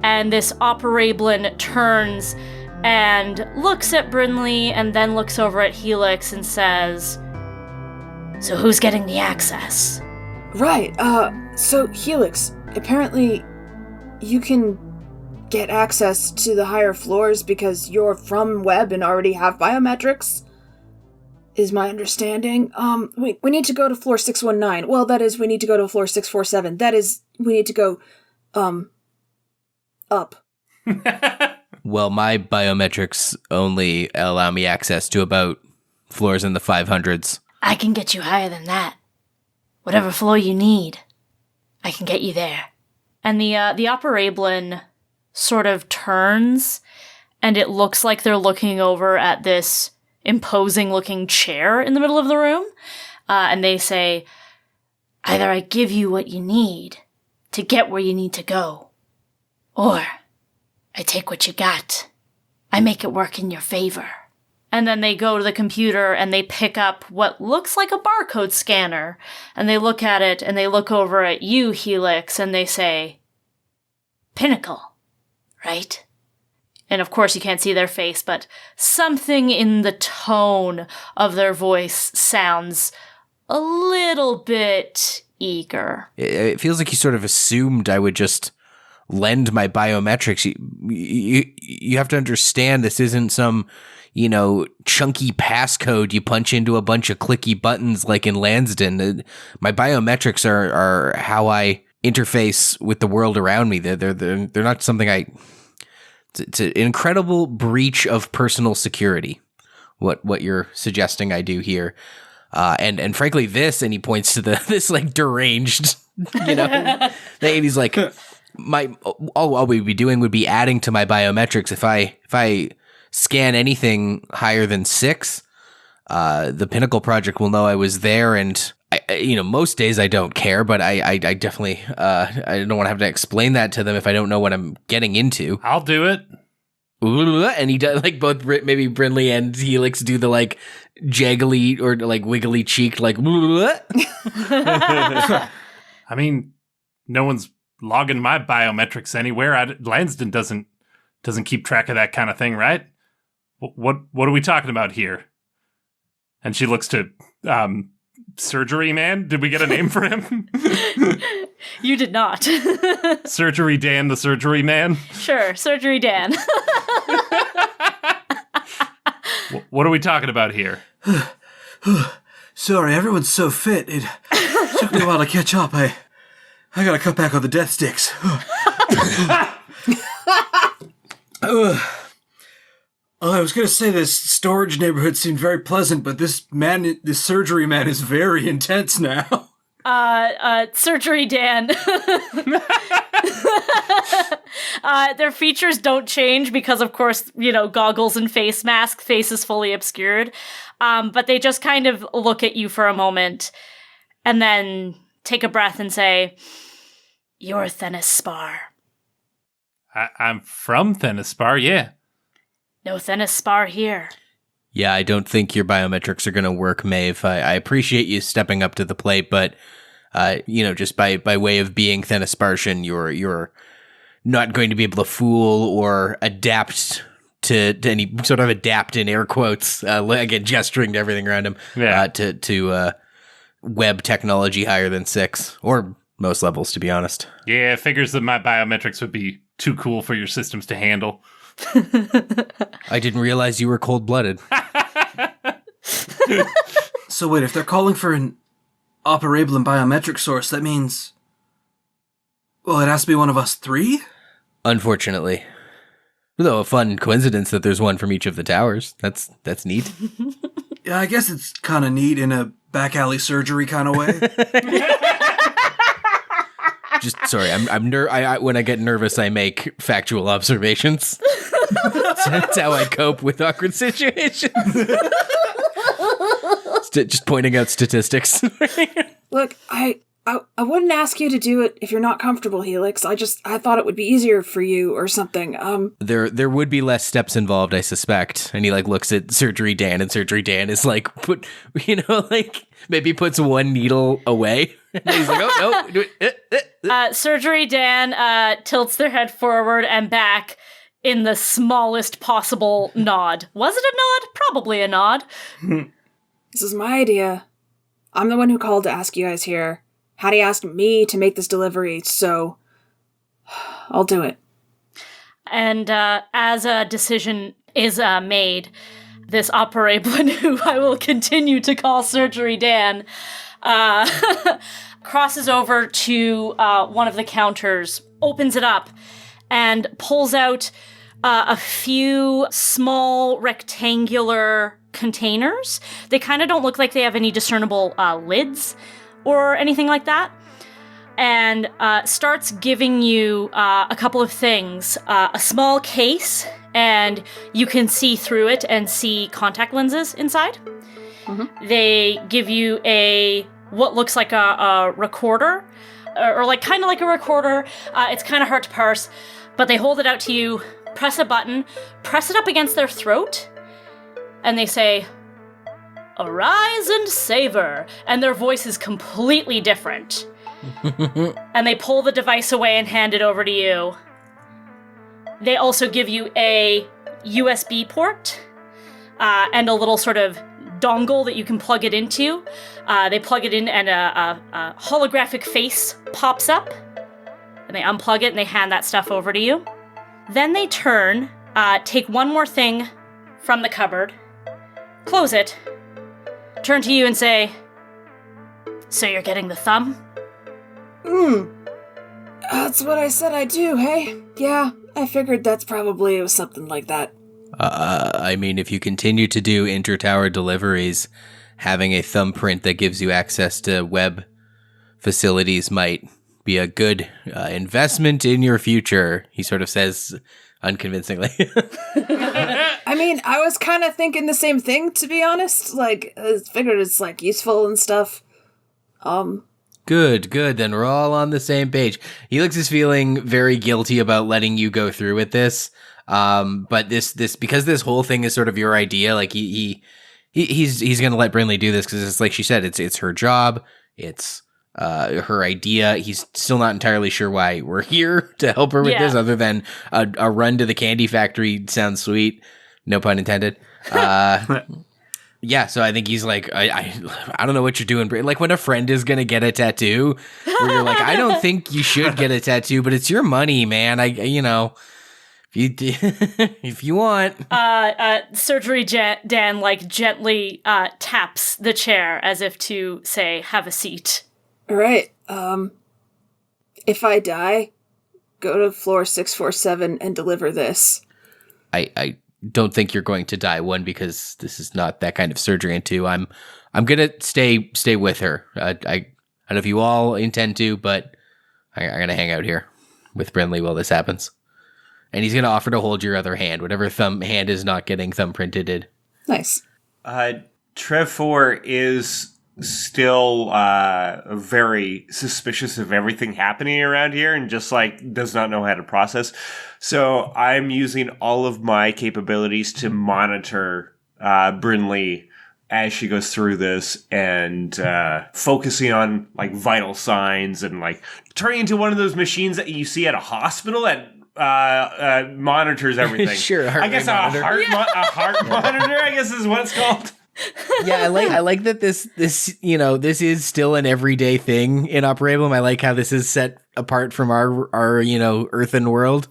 And this operablin turns and looks at Brinley and then looks over at Helix and says, "So who's getting the access?" Right, so Helix, apparently you can get access to the higher floors because you're from Web and already have biometrics, is my understanding. We need to go to floor 619. Well, that is, we need to go to floor 647. That is, we need to go, up. Well, my biometrics only allow me access to about floors in the 500s. I can get you higher than that. Whatever floor you need, I can get you there. And the operablin sort of turns, and it looks like they're looking over at this imposing-looking chair in the middle of the room, and they say, "Either I give you what you need to get where you need to go, or I take what you got. I make it work in your favor." And then they go to the computer and they pick up what looks like a barcode scanner, and they look at it and they look over at you, Helix, and they say, "Pinnacle, right?" And of course you can't see their face, but something in the tone of their voice sounds a little bit eager. It feels like he sort of assumed I would just lend my biometrics. You have to understand this isn't some, chunky passcode you punch into a bunch of clicky buttons like in Lansden. My biometrics are how I interface with the world around me. They're not something it's an incredible breach of personal security. What you're suggesting I do here. And frankly, and he points to this like deranged, and he's like, all we would be doing would be adding to my biometrics. If I scan anything higher than 6, the Pinnacle project will know I was there. And most days I don't care, but I definitely, I don't want to have to explain that to them if I don't know what I'm getting into. I'll do it. And he does, like, both maybe Brinley and Helix do the like jaggly or like wiggly cheeked like. I mean, no one's logging my biometrics anywhere. Lansden doesn't keep track of that kind of thing, right? What are we talking about here? And she looks to Surgery Man. Did we get a name for him? You did not. Surgery Dan, the Surgery Man. Sure, Surgery Dan. What are we talking about here? Sorry, everyone's so fit. It took me a while to catch up. I gotta cut back on the death sticks. I was gonna say this storage neighborhood seemed very pleasant, but this surgery man is very intense now. Surgery Dan. Their features don't change because, of course, goggles and face mask, face is fully obscured. But they just kind of look at you for a moment and then take a breath and say, "You're Thenaspar." I'm from Thenaspar, yeah. No Thenaspar here. Yeah, I don't think your biometrics are going to work, Maeve. I appreciate you stepping up to the plate, but just by way of being Thenaspartian, you're not going to be able to fool or adapt to any sort of adapt in air quotes. Again, gesturing to everything around him. Yeah. To web technology higher than 6 or most levels, to be honest. Yeah, figures that my biometrics would be too cool for your systems to handle. I didn't realize you were cold-blooded. So wait, if they're calling for an operable and biometric source, that means... Well, it has to be one of us 3? Unfortunately. Though a fun coincidence that there's one from each of the towers. That's neat. Yeah, I guess it's kind of neat in a back alley surgery kind of way. Just sorry, I when I get nervous, I make factual observations. That's how I cope with awkward situations. Just pointing out statistics. Look, I wouldn't ask you to do it if you're not comfortable, Helix. I thought it would be easier for you or something. There would be less steps involved, I suspect. And he looks at Surgery Dan, and Surgery Dan is maybe puts one needle away. And he's like, oh no. Surgery Dan tilts their head forward and back in the smallest possible nod. Was it a nod? Probably a nod. This is my idea. I'm the one who called to ask you guys here. Hattie asked me to make this delivery, so I'll do it. And as a decision is made, this operablin, who I will continue to call Surgery Dan, crosses over to one of the counters, opens it up, and pulls out a few small rectangular containers. They kind of don't look like they have any discernible lids or anything like that. And starts giving you a couple of things. A small case, and you can see through it and see contact lenses inside. Mm-hmm. They give you what looks like a recorder, or kind of like a recorder. It's kind of hard to parse, but they hold it out to you, press a button, press it up against their throat, and they say, "Arise and savor," and their voice is completely different. And they pull the device away and hand it over to you. They also give you a USB port and a little sort of dongle that you can plug it into. They plug it in and a holographic face pops up. and they unplug it and they hand that stuff over to you. Then they turn, take one more thing from the cupboard, close it, turn to you and say, "So you're getting the thumb?" That's what I said I'd do, hey? Yeah, I figured that's probably it was something like that. I mean, if you continue to do inter-tower deliveries, having a thumbprint that gives you access to web facilities might be a good investment in your future, he sort of says unconvincingly. I mean, I was kind of thinking the same thing, to be honest. Like, I figured it's, like, useful and stuff. Good. Then we're all on the same page. Helix is feeling very guilty about letting you go through with this. But this because this whole thing is sort of your idea, like he's going to let Brinley do this because it's like she said, it's her job. It's her idea. He's still not entirely sure why we're here to help her with this, other than a run to the candy factory sounds sweet. No pun intended. Yeah, so I think he's like, I don't know what you're doing. Like when a friend is going to get a tattoo, where you're like, I don't think you should get a tattoo, but it's your money, man. If you want. Surgery Dan like gently taps the chair as if to say, "Have a seat." All right. If I die, go to floor 647 and deliver this. I don't think you're going to die. One, because this is not that kind of surgery, and two, I'm gonna stay with her. I don't know if you all intend to, but I'm gonna hang out here with Brinley while this happens. And he's gonna offer to hold your other hand, whatever thumb hand is not getting thumbprinted. Nice. Trev 4 is still very suspicious of everything happening around here and just like does not know how to process. So I'm using all of my capabilities to monitor Brinley as she goes through this and focusing on like vital signs and like turning into one of those machines that you see at a hospital that monitors everything. Sure, I guess a heart monitor, I guess is what it's called. Yeah, I like that this this is still an everyday thing in Operablum. I like how this is set apart from our earthen world.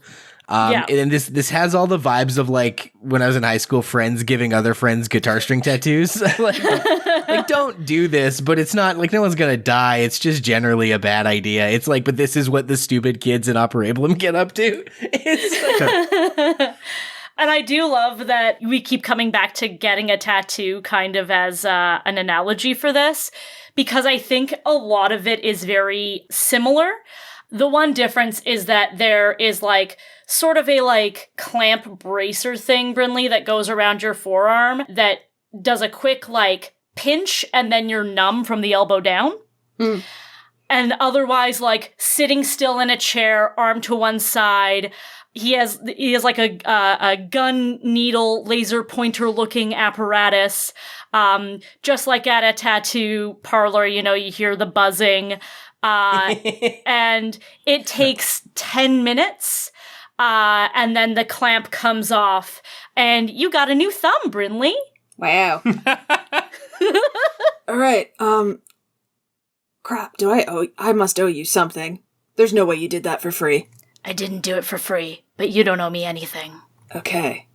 And this has all the vibes of like when I was in high school, friends giving other friends guitar string tattoos. like don't do this, but it's not like no one's gonna die. It's just generally a bad idea. It's like, but this is what the stupid kids in Operablum get up to. It's And I do love that we keep coming back to getting a tattoo kind of as an analogy for this, because I think a lot of it is very similar. The one difference is that there is like sort of a like clamp bracer thing, Brinley, that goes around your forearm that does a quick like pinch and then you're numb from the elbow down. Mm. And otherwise, like sitting still in a chair, arm to one side. He has like a gun needle laser pointer looking apparatus. Just like at a tattoo parlor, you hear the buzzing. And it takes 10 minutes. And then the clamp comes off and you got a new thumb, Brinley. Wow. All right. Crap. I must owe you something. There's no way you did that for free. I didn't do it for free, but you don't owe me anything. Okay.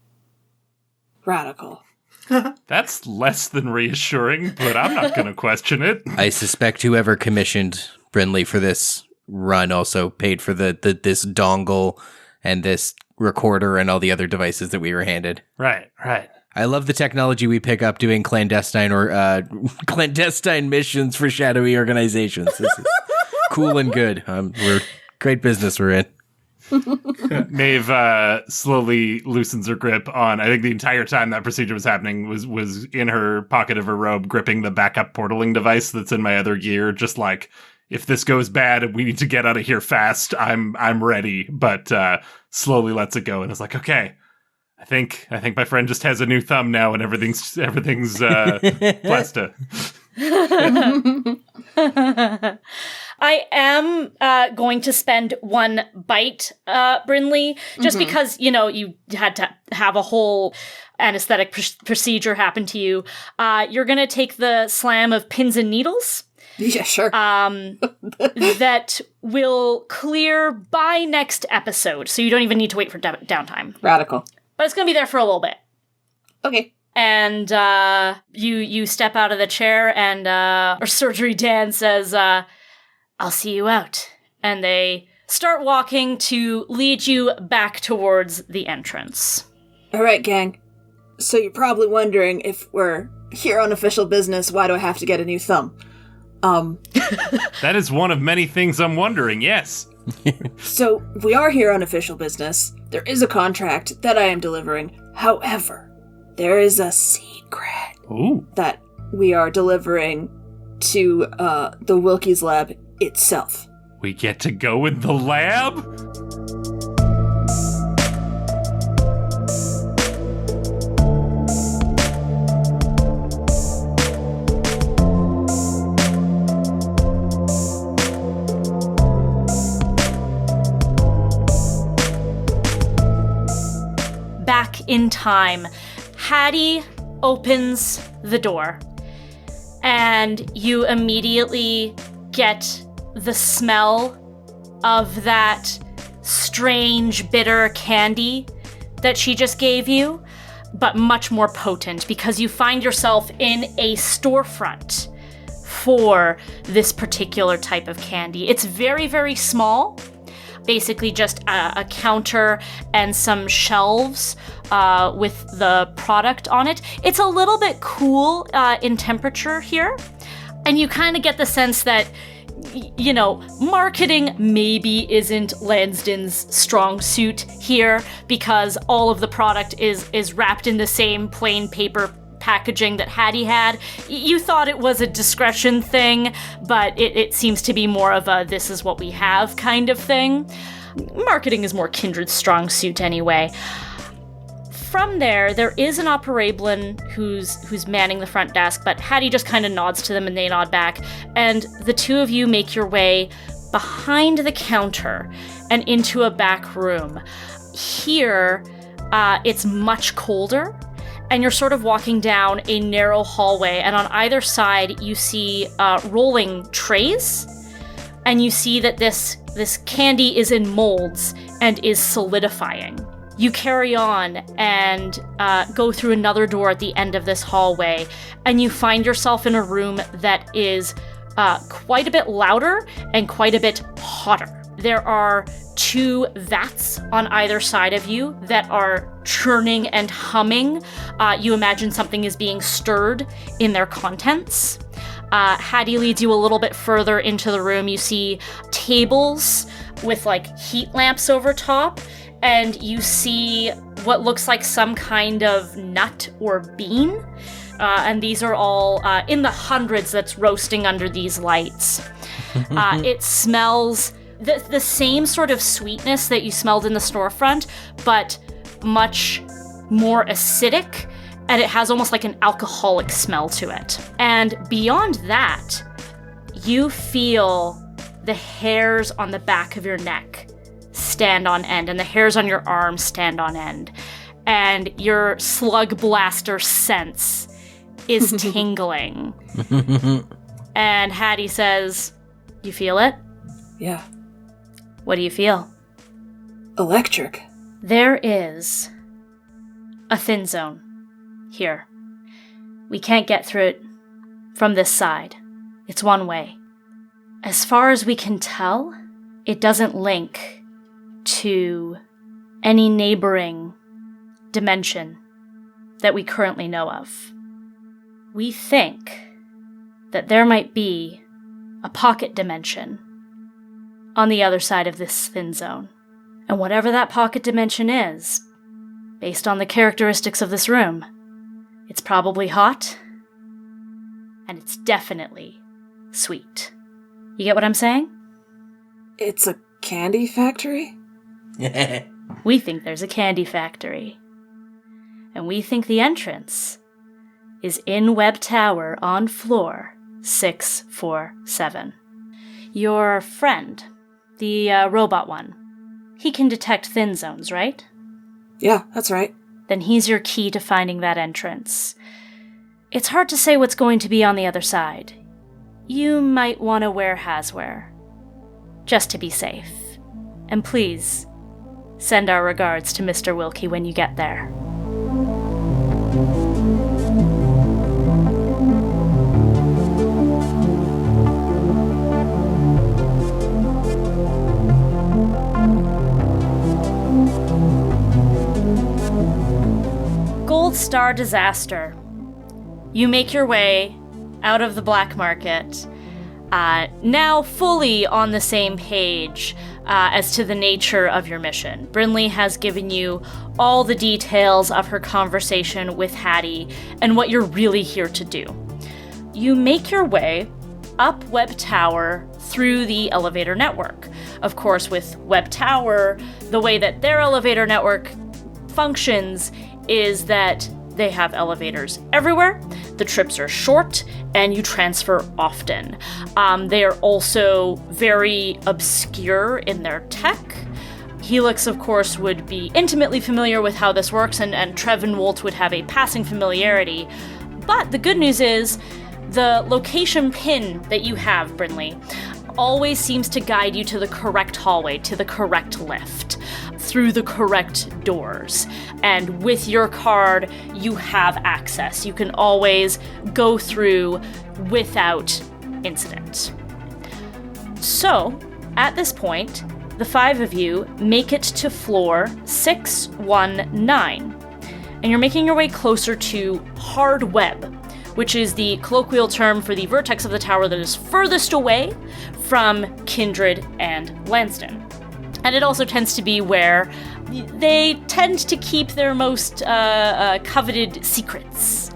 Radical. That's less than reassuring, but I'm not going to question it. I suspect whoever commissioned Brinley for this run also paid for this dongle and this recorder and all the other devices that we were handed. Right. I love the technology we pick up doing clandestine missions for shadowy organizations. This is cool and good. We're great business we're in. Maeve slowly loosens her grip on. I think the entire time that procedure was happening was in her pocket of her robe, gripping the backup portaling device that's in my other gear. Just like, if this goes bad and we need to get out of here fast, I'm ready. But slowly lets it go and is like, okay, I think my friend just has a new thumb now and everything's plasta. I am going to spend one bite, Brinley, just because, you had to have a whole anesthetic procedure happen to you. You're going to take the slam of pins and needles, Yeah, sure. That will clear by next episode, so you don't even need to wait for downtime. Radical. But it's going to be there for a little bit. Okay. And you step out of the chair, and our Surgery Dan says, I'll see you out. And they start walking to lead you back towards the entrance. All right, gang. So you're probably wondering, if we're here on official business, why do I have to get a new thumb? That is one of many things I'm wondering, yes. So we are here on official business. There is a contract that I am delivering. However, there is a secret that we are delivering to the Wilkie's lab itself. We get to go in the lab? Back in time, Hattie opens the door, and you immediately get the smell of that strange, bitter candy that she just gave you, but much more potent, because you find yourself in a storefront for this particular type of candy. It's very, very small. Basically just a counter and some shelves with the product on it. It's a little bit cool in temperature here, and you kind of get the sense that, you know, marketing maybe isn't Lansden's strong suit here, because all of the product is wrapped in the same plain paper packaging that Hattie had. You thought it was a discretion thing, but it seems to be more of a this is what we have kind of thing. Marketing is more Kindred's strong suit anyway. From there is an Operablin who's manning the front desk, but Hattie just kind of nods to them and they nod back, and the two of you make your way behind the counter and into a back room. Here, it's much colder, and you're sort of walking down a narrow hallway, and on either side you see rolling trays, and you see that this candy is in molds and is solidifying. You carry on and go through another door at the end of this hallway, and you find yourself in a room that is quite a bit louder and quite a bit hotter. There are two vats on either side of you that are churning and humming. You imagine something is being stirred in their contents. Hattie leads you a little bit further into the room. You see tables with like heat lamps over top, and you see what looks like some kind of nut or bean. And these are all in the hundreds that's roasting under these lights. It smells the same sort of sweetness that you smelled in the storefront, but much more acidic, and it has almost like an alcoholic smell to it. And beyond that, you feel the hairs on the back of your neck stand on end, and the hairs on your arms stand on end, and your Slugblaster sense is tingling. And Hattie says, "You feel it?" Yeah. What do you feel? Electric. There is a thin zone here. We can't get through it from this side. It's one way. As far as we can tell, it doesn't link to any neighboring dimension that we currently know of. We think that there might be a pocket dimension on the other side of this thin zone. And whatever that pocket dimension is, based on the characteristics of this room, it's probably hot, and it's definitely sweet. You get what I'm saying? It's a candy factory? We think there's a candy factory. And we think the entrance is in Webb Tower on floor 647. Your friend, the robot one, he can detect thin zones, right? Yeah, that's right. Then he's your key to finding that entrance. It's hard to say what's going to be on the other side. you might want to wear Haswear, just to be safe. And please, send our regards to Mr. Wilkie when you get there. Gold Star Disaster. You make your way out of the black market, now fully on the same page as to the nature of your mission. Brinley has given you all the details of her conversation with Hattie and what you're really here to do. You make your way up Web Tower through the elevator network. Of course, with Web Tower, the way that their elevator network functions is that they have elevators everywhere, the trips are short, and you transfer often. They are also very obscure in their tech. Helix, of course, would be intimately familiar with how this works, and Trev and Wolt would have a passing familiarity. But the good news is, the location pin that you have, Brinley, always seems to guide you to the correct hallway, to the correct lift, through the correct doors. And with your card, you have access. You can always go through without incident. So, at this point, the 5 of you make it to floor 619. And you're making your way closer to Hard Web, which is the colloquial term for the vertex of the tower that is furthest away from Kindred and Lansdon. And it also tends to be where they tend to keep their most coveted secrets.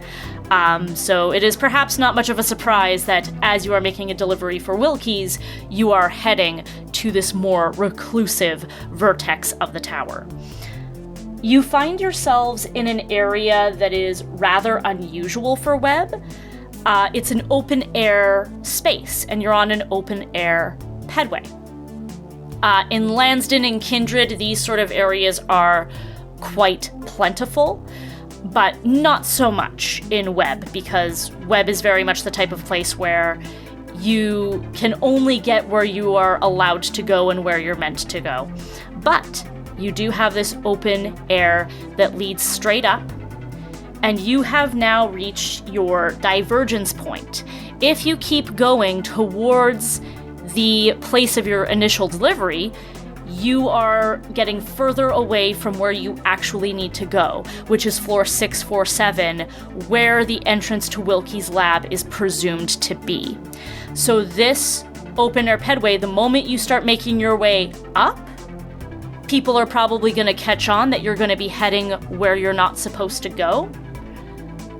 So it is perhaps not much of a surprise that as you are making a delivery for Wilkie's, you are heading to this more reclusive vertex of the tower. You find yourselves in an area that is rather unusual for Web. It's an open-air space, and you're on an open-air pedway. In Lansdon and Kindred, these sort of areas are quite plentiful, but not so much in Web, because Web is very much the type of place where you can only get where you are allowed to go and where you're meant to go. But you do have this open air that leads straight up, and you have now reached your divergence point. If you keep going towards the place of your initial delivery, you are getting further away from where you actually need to go, which is floor 647, where the entrance to Wilkie's lab is presumed to be. So this open-air pedway, the moment you start making your way up, people are probably going to catch on that you're going to be heading where you're not supposed to go.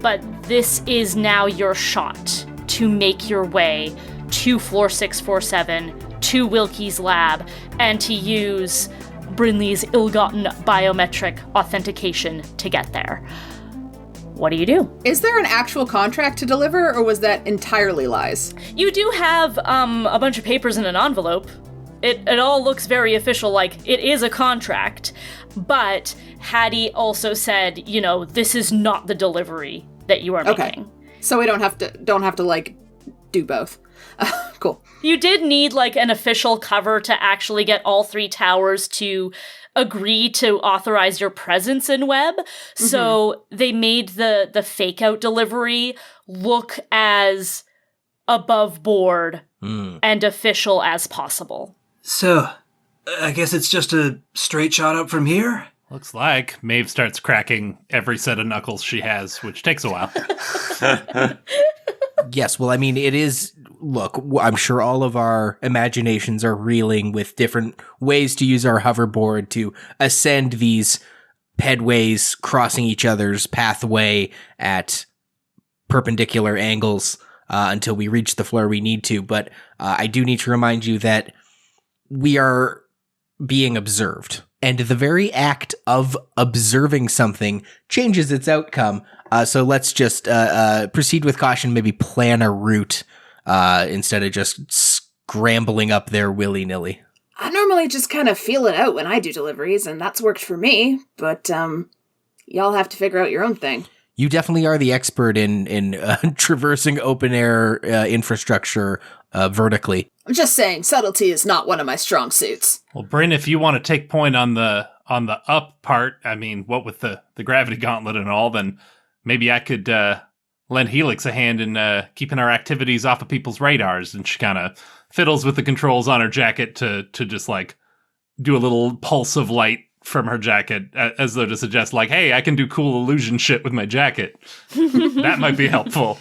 But this is now your shot to make your way to floor 647, to Wilkie's lab, and to use Brinley's ill-gotten biometric authentication to get there. What do you do? Is there an actual contract to deliver, or was that entirely lies? You do have a bunch of papers in an envelope. It all looks very official, like it is a contract, but Hattie also said, this is not the delivery that you are making. So we don't have to like do both. Cool. You did need like an official cover to actually get all 3 towers to agree to authorize your presence in Web. Mm-hmm. So they made the fake out delivery look as above board and official as possible. So, I guess it's just a straight shot up from here? Looks like Maeve starts cracking every set of knuckles she has, which takes a while. Yes, well, I mean, it is... Look, I'm sure all of our imaginations are reeling with different ways to use our hoverboard to ascend these pedways, crossing each other's pathway at perpendicular angles until we reach the floor we need to. But I do need to remind you that we are being observed. And the very act of observing something changes its outcome. So let's just proceed with caution, maybe plan a route instead of just scrambling up there willy-nilly. I normally just kind of feel it out when I do deliveries, and that's worked for me. But y'all have to figure out your own thing. You definitely are the expert in traversing open air infrastructure vertically. I'm just saying, subtlety is not one of my strong suits. Well, Bryn, if you want to take point on the up part, I mean, what with the gravity gauntlet and all, then maybe I could lend Helix a hand in keeping our activities off of people's radars. And she kind of fiddles with the controls on her jacket to just like do a little pulse of light from her jacket, as though to suggest like, hey, I can do cool illusion shit with my jacket. That might be helpful.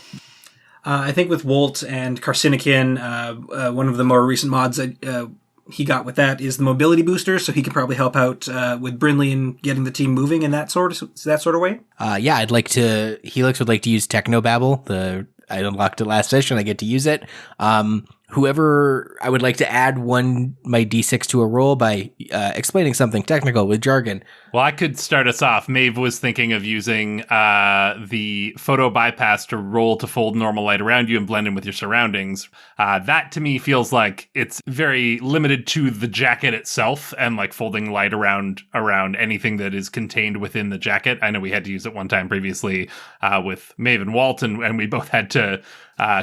I think with Wolt and Carcinokin, one of the more recent mods that he got with that is the mobility booster, so he can probably help out with Brinley and getting the team moving in that sort of way. Yeah, Helix would like to use Technobabble. I unlocked it last session. I get to use it. Whoever, I would like to add my D6 to a roll by explaining something technical with jargon. Well, I could start us off. Maeve was thinking of using the photo bypass to roll to fold normal light around you and blend in with your surroundings. That to me feels like it's very limited to the jacket itself and like folding light around anything that is contained within the jacket. I know we had to use it one time previously with Maeve and Woldton, and we both had to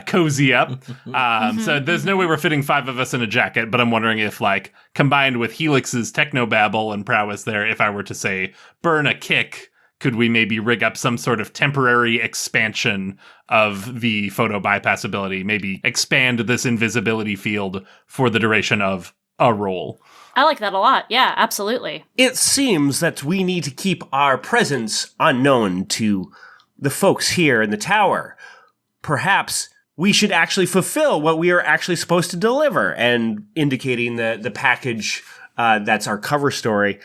cozy up. So there's no way we're fitting 5 of us in a jacket, but I'm wondering if, like, combined with Helix's technobabble and prowess there, if I were to say burn a kick, could we maybe rig up some sort of temporary expansion of the photo bypass ability, maybe expand this invisibility field for the duration of a roll? I like that a lot. Yeah, absolutely. It seems that we need to keep our presence unknown to the folks here in the tower. Perhaps we should actually fulfill what we are actually supposed to deliver, and indicating the package that's our cover story.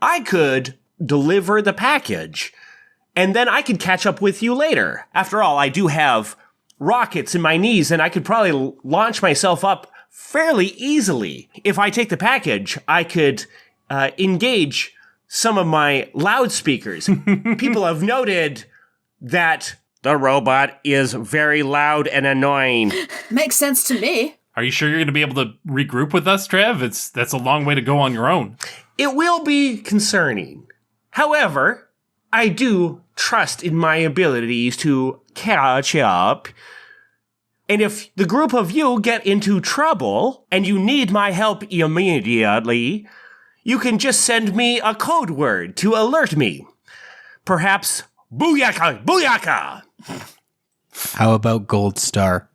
I could deliver the package, and then I could catch up with you later. After all, I do have rockets in my knees, and I could probably launch myself up fairly easily. If I take the package, I could engage some of my loudspeakers. People have noted that the robot is very loud and annoying. Makes sense to me. Are you sure you're going to be able to regroup with us, Trev? That's a long way to go on your own. It will be concerning. However, I do trust in my abilities to catch up. And if the group of you get into trouble and you need my help immediately, you can just send me a code word to alert me. Perhaps Booyaka! Booyaka! How about Gold Star?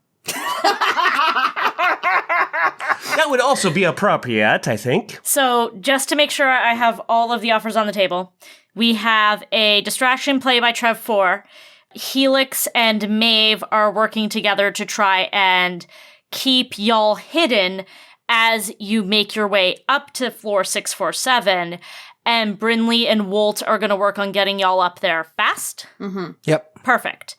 That would also be appropriate, I think. So, just to make sure I have all of the offers on the table, we have a distraction play by Trev 4. Helix and Maeve are working together to try and keep y'all hidden as you make your way up to floor 647. And Brinley and Wolt are going to work on getting y'all up there fast. Mm-hmm. Yep. Perfect.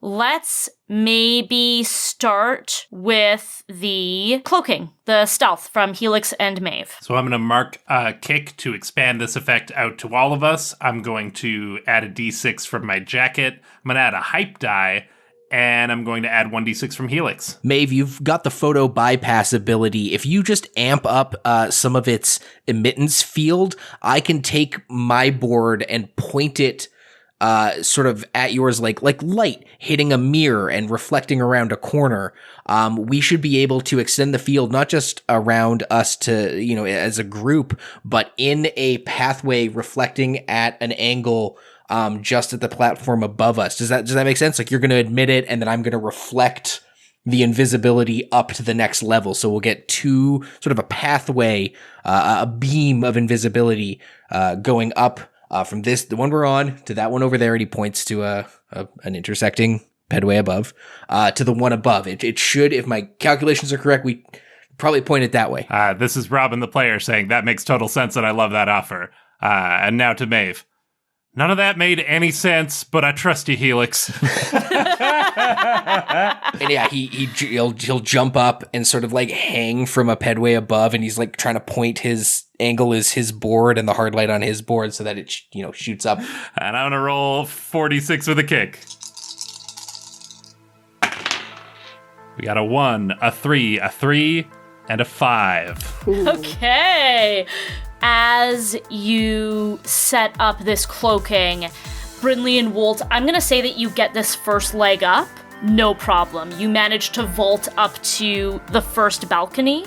Let's maybe start with the cloaking, the stealth from Helix and Maeve. So I'm going to mark a kick to expand this effect out to all of us. I'm going to add a d6 from my jacket. I'm going to add a hype die, and I'm going to add 1d6 from Helix. Maeve, you've got the photo bypass ability. If you just amp up some of its emittance field, I can take my board and point it sort of at yours like light hitting a mirror and reflecting around a corner. We should be able to extend the field not just around us to, as a group, but in a pathway reflecting at an angle just at the platform above us. Does that make sense? Like, you're going to emit it, and then I'm going to reflect the invisibility up to the next level. So we'll get two sort of a pathway, a beam of invisibility going up from the one we're on, to that one over there, and he points to an intersecting pedway above, to the one above. It should, if my calculations are correct, we probably point it that way. This is Robyn the player saying, that makes total sense and I love that offer. And now to Maeve. None of that made any sense, but I trust you, Helix. And yeah, he'll jump up and sort of like hang from a pedway above, and he's like trying to point his angle is his board and the hard light on his board so that it shoots up. And I'm gonna roll 46 with a kick. We got a 1, a 3, and a 5. Ooh. Okay. As you set up this cloaking, Brinley and Wolt, I'm gonna say that you get this first leg up, no problem. You manage to vault up to the first balcony.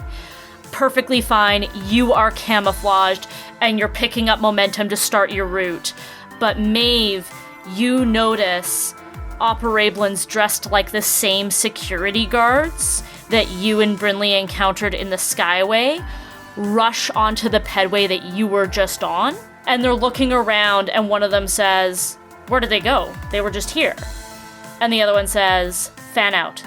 Perfectly fine. You are camouflaged, and you're picking up momentum to start your route. But Maeve, you notice Operablins dressed like the same security guards that you and Brinley encountered in the Skyway rush onto the pedway that you were just on. And they're looking around, and one of them says, "Where did they go? They were just here." And the other one says, "Fan out."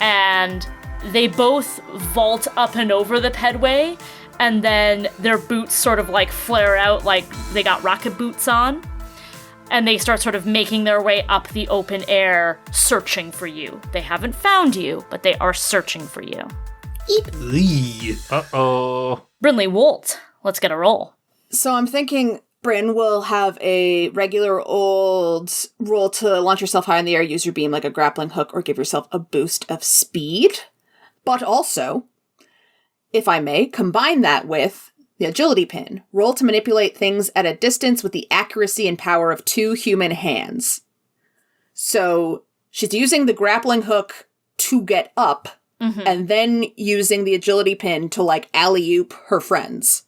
And they both vault up and over the pedway, and then their boots sort of like flare out like they got rocket boots on. And they start sort of making their way up the open air, searching for you. They haven't found you, but they are searching for you. Uh-oh. Brinley, Wolt, let's get a roll. So I'm thinking Bryn will have a regular old roll to launch yourself high in the air, use your beam like a grappling hook, or give yourself a boost of speed. But also, if I may, combine that with the agility pin. Roll to manipulate things at a distance with the accuracy and power of 2 human hands. So she's using the grappling hook to get up, and then using the agility pin to, like, alley-oop her friends.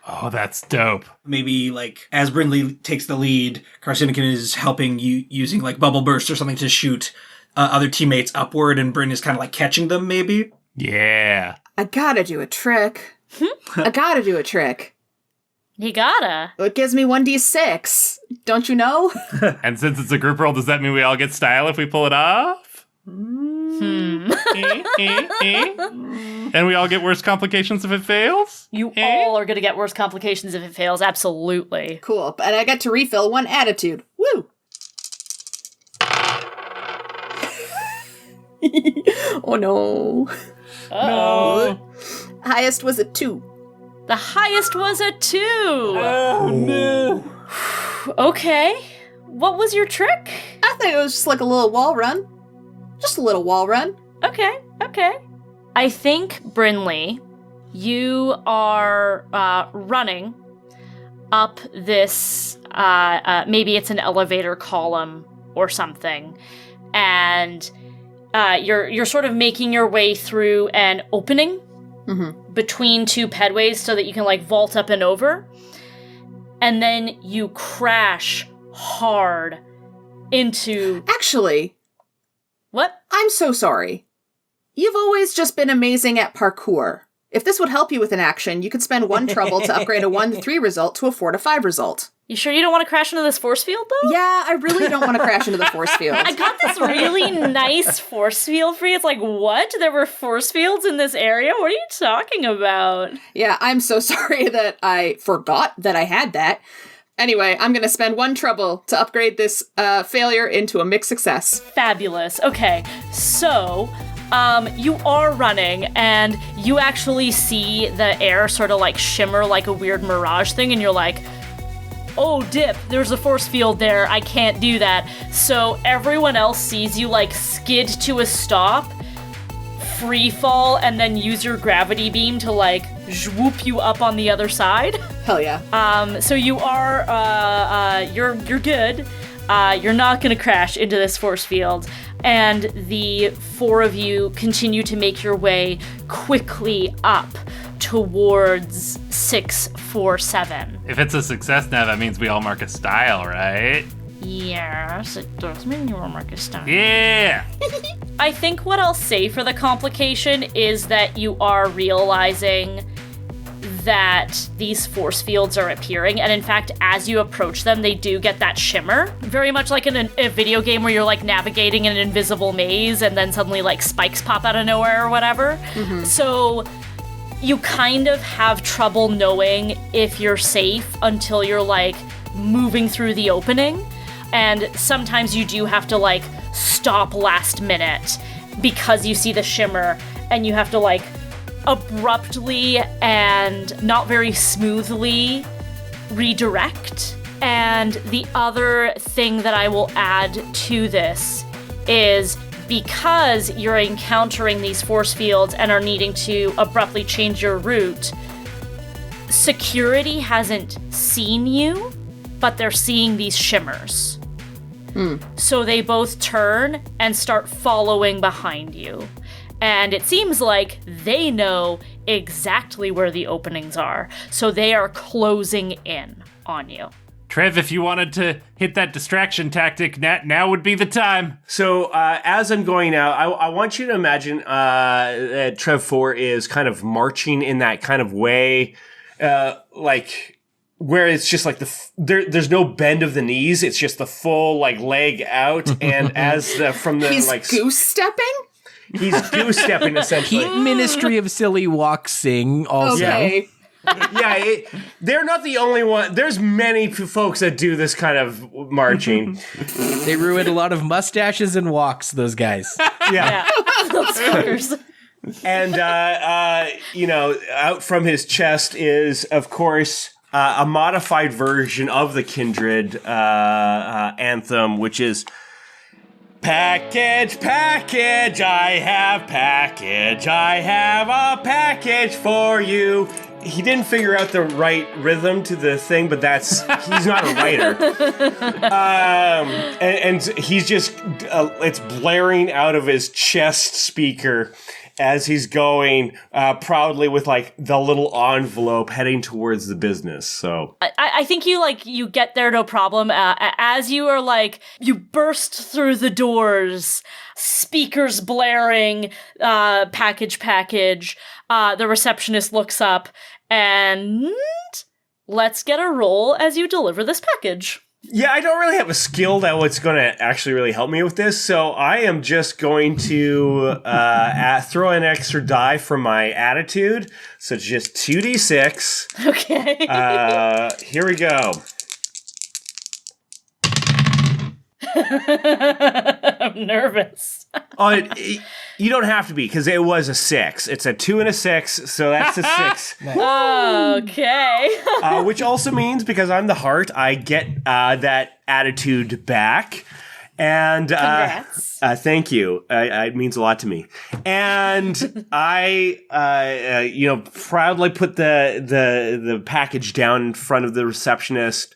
Oh, that's dope. Maybe, like, as Brinley takes the lead, Carcinocan is helping you using, like, bubble burst or something to shoot other teammates upward, and Bryn is kind of, like, catching them, maybe? Yeah. I gotta do a trick. I gotta do a trick. You gotta. It gives me 1d6. Don't you know? And since it's a group roll, does that mean we all get style if we pull it off? And we all get worse complications if it fails? You all are gonna get worse complications if it fails, absolutely. Cool. And I get to refill 1 attitude. Woo! Oh no. Uh-oh. Highest was a 2. The highest was a 2. Oh, no. Okay. What was your trick? I think it was just like a little wall run. Just a little wall run. Okay. I think, Brinley, you are running up this, maybe it's an elevator column or something, and you're sort of making your way through an opening between 2 pedways so that you can, like, vault up and over, and then you crash hard into... Actually... What? I'm so sorry. You've always just been amazing at parkour. If this would help you with an action, you could spend 1 trouble to upgrade a 1 to 3 result to a 4 to 5 result. You sure you don't want to crash into this force field, though? Yeah, I really don't want to crash into the force field. I got this really nice force field for you. It's like, what? There were force fields in this area? What are you talking about? Yeah, I'm so sorry that I forgot that I had that. Anyway, I'm going to spend 1 trouble to upgrade this failure into a mixed success. Fabulous. Okay, so... you are running, and you actually see the air sort of like shimmer like a weird mirage thing, and you're like, oh, dip, there's a force field there, I can't do that. So everyone else sees you like skid to a stop, free fall, and then use your gravity beam to like swoop you up on the other side. Hell yeah. So you are, you're good. You're not gonna crash into this force field. And the 4 of you continue to make your way quickly up towards 647. If it's a success now, that means we all mark a style, right? Yes, it does mean you will mark a style. Yeah! I think what I'll say for the complication is that you are realizing that these force fields are appearing, and in fact, as you approach them, they do get that shimmer. Very much like in a video game where you're like navigating in an invisible maze and then suddenly like spikes pop out of nowhere or whatever. So you kind of have trouble knowing if you're safe until you're like moving through the opening. And sometimes you do have to like stop last minute because you see the shimmer, and you have to like abruptly and not very smoothly redirect. And the other thing that I will add to this is, because you're encountering these force fields and are needing to abruptly change your route, security hasn't seen you, but they're seeing these shimmers. So they both turn and start following behind you. And it seems like they know exactly where the openings are. So they are closing in on you. Trev, if you wanted to hit that distraction tactic, now would be the time. So as I'm going out, I want you to imagine that Trev 4 is kind of marching in that kind of way, like where it's just like there's no bend of the knees. It's just the full like leg out, and as from the He's like goose stepping? he's goose stepping essentially. Heat Ministry of Silly Walksing also. Okay. Yeah, they're not the only one. There's many folks that do this kind of marching. They ruined a lot of mustaches and walks, those guys. Yeah. Those fuckers. And, out from his chest is, of course, a modified version of the Kindred anthem, which is Package, I have a package for you. He didn't figure out the right rhythm to the thing, but he's not a writer. And he's just, it's blaring out of his chest speaker as he's going proudly with like the little envelope heading towards the business. So I think you get there no problem. As you are you burst through the doors, speakers blaring, package. The receptionist looks up and let's get a roll as you deliver this package. Yeah, I don't really have a skill that what's going to actually really help me with this, so I am just going to throw an extra die for my attitude. So it's just 2d6. Okay. Here we go. I'm nervous. You don't have to be, because it was a 6. It's a 2 and a 6, so that's a 6. Okay. Which also means, because I'm the heart, I get that attitude back. And Congrats. Thank you. It means a lot to me. And I, proudly put the package down in front of the receptionist.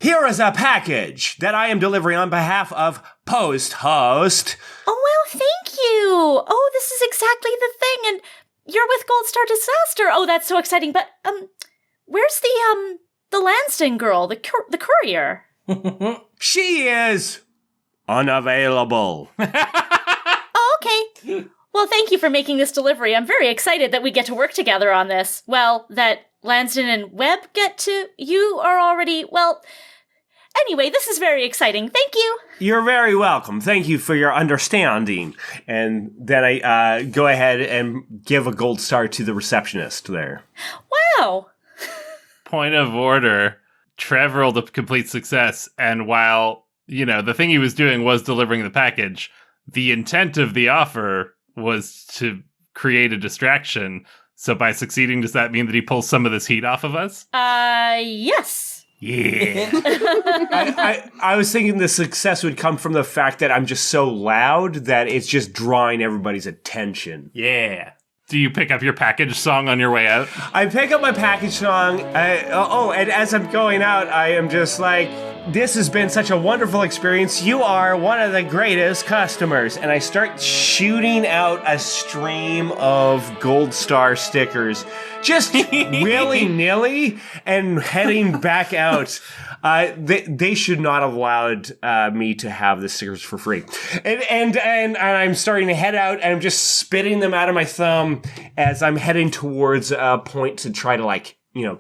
Here is a package that I am delivering on behalf of Post Host. Oh, well, thank you. Oh, this is exactly the thing, and you're with Gold Star Disaster. Oh, that's so exciting. But where's the Lanston girl, the courier? She is unavailable. Oh, okay. Well, thank you for making this delivery. I'm very excited that we get to work together on this. Well, that Lanston and Webb get to. You are already, well. Anyway, this is very exciting. Thank you. You're very welcome. Thank you for your understanding. And then I go ahead and give a gold star to the receptionist there. Wow. Point of order. Trev rolled a complete success, and while, the thing he was doing was delivering the package, the intent of the offer was to create a distraction. So by succeeding, does that mean that he pulls some of this heat off of us? Yes. Yeah. I was thinking the success would come from the fact that I'm just so loud that it's just drawing everybody's attention. Yeah. Do you pick up your package song on your way out? I pick up my package song. And as I'm going out, I am just like, this has been such a wonderful experience. You are one of the greatest customers. And I start shooting out a stream of Gold Star stickers, just willy-nilly, and heading back out. They should not have allowed me to have the stickers for free. And I'm starting to head out, and I'm just spitting them out of my thumb as I'm heading towards a point to try to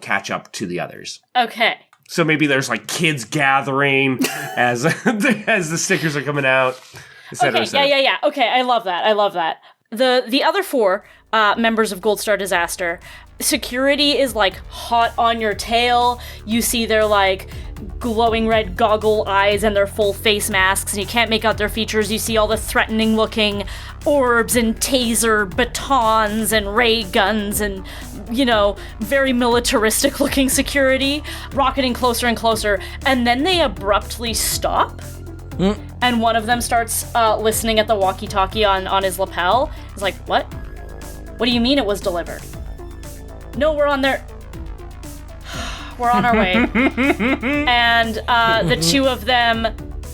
catch up to the others. Okay. So maybe there's kids gathering as the stickers are coming out. Et cetera, et cetera. Yeah. Okay, I love that. The other 4 members of Gold Star Disaster, security is hot on your tail. You see their glowing red goggle eyes and their full face masks, and you can't make out their features. You see all the threatening looking orbs and taser batons and ray guns and very militaristic looking security rocketing closer and closer, and then they abruptly stop. And one of them starts listening at the walkie-talkie on his lapel. He's like, what? What do you mean it was delivered? No, we're on there. We're on our way. And the 2 of them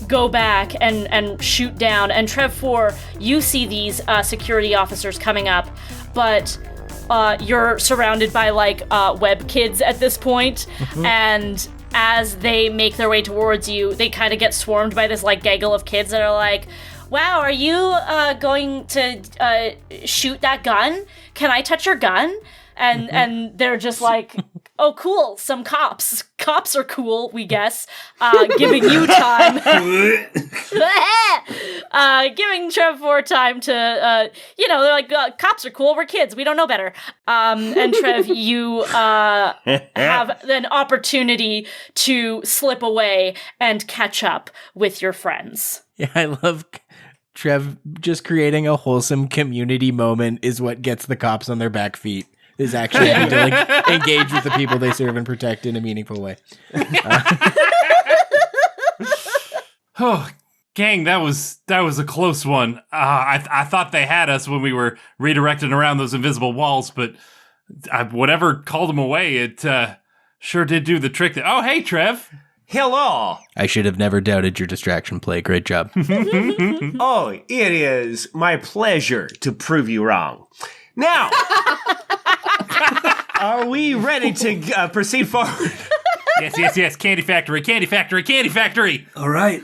go back and shoot down. And Trev 4, you see these security officers coming up, but you're surrounded by web kids at this point, and as they make their way towards you, they kind of get swarmed by this gaggle of kids that are like, wow, are you going to shoot that gun? Can I touch your gun? And they're just like, oh, cool, some cops. Cops are cool, we guess. Giving you time. Giving Trev 4 time to, they're like, cops are cool, we're kids, we don't know better. And Trev, you have an opportunity to slip away and catch up with your friends. Yeah, I love Trev just creating a wholesome community moment is what gets the cops on their back feet. Is actually having to engage with the people they serve and protect in a meaningful way. Oh, gang, that was a close one. I thought they had us when we were redirecting around those invisible walls, but whatever called them away, it sure did do the trick. Oh, hey, Trev. Hello. I should have never doubted your distraction play. Great job. Oh, it is my pleasure to prove you wrong. Now, are we ready to proceed forward? Yes. Candy factory. All right,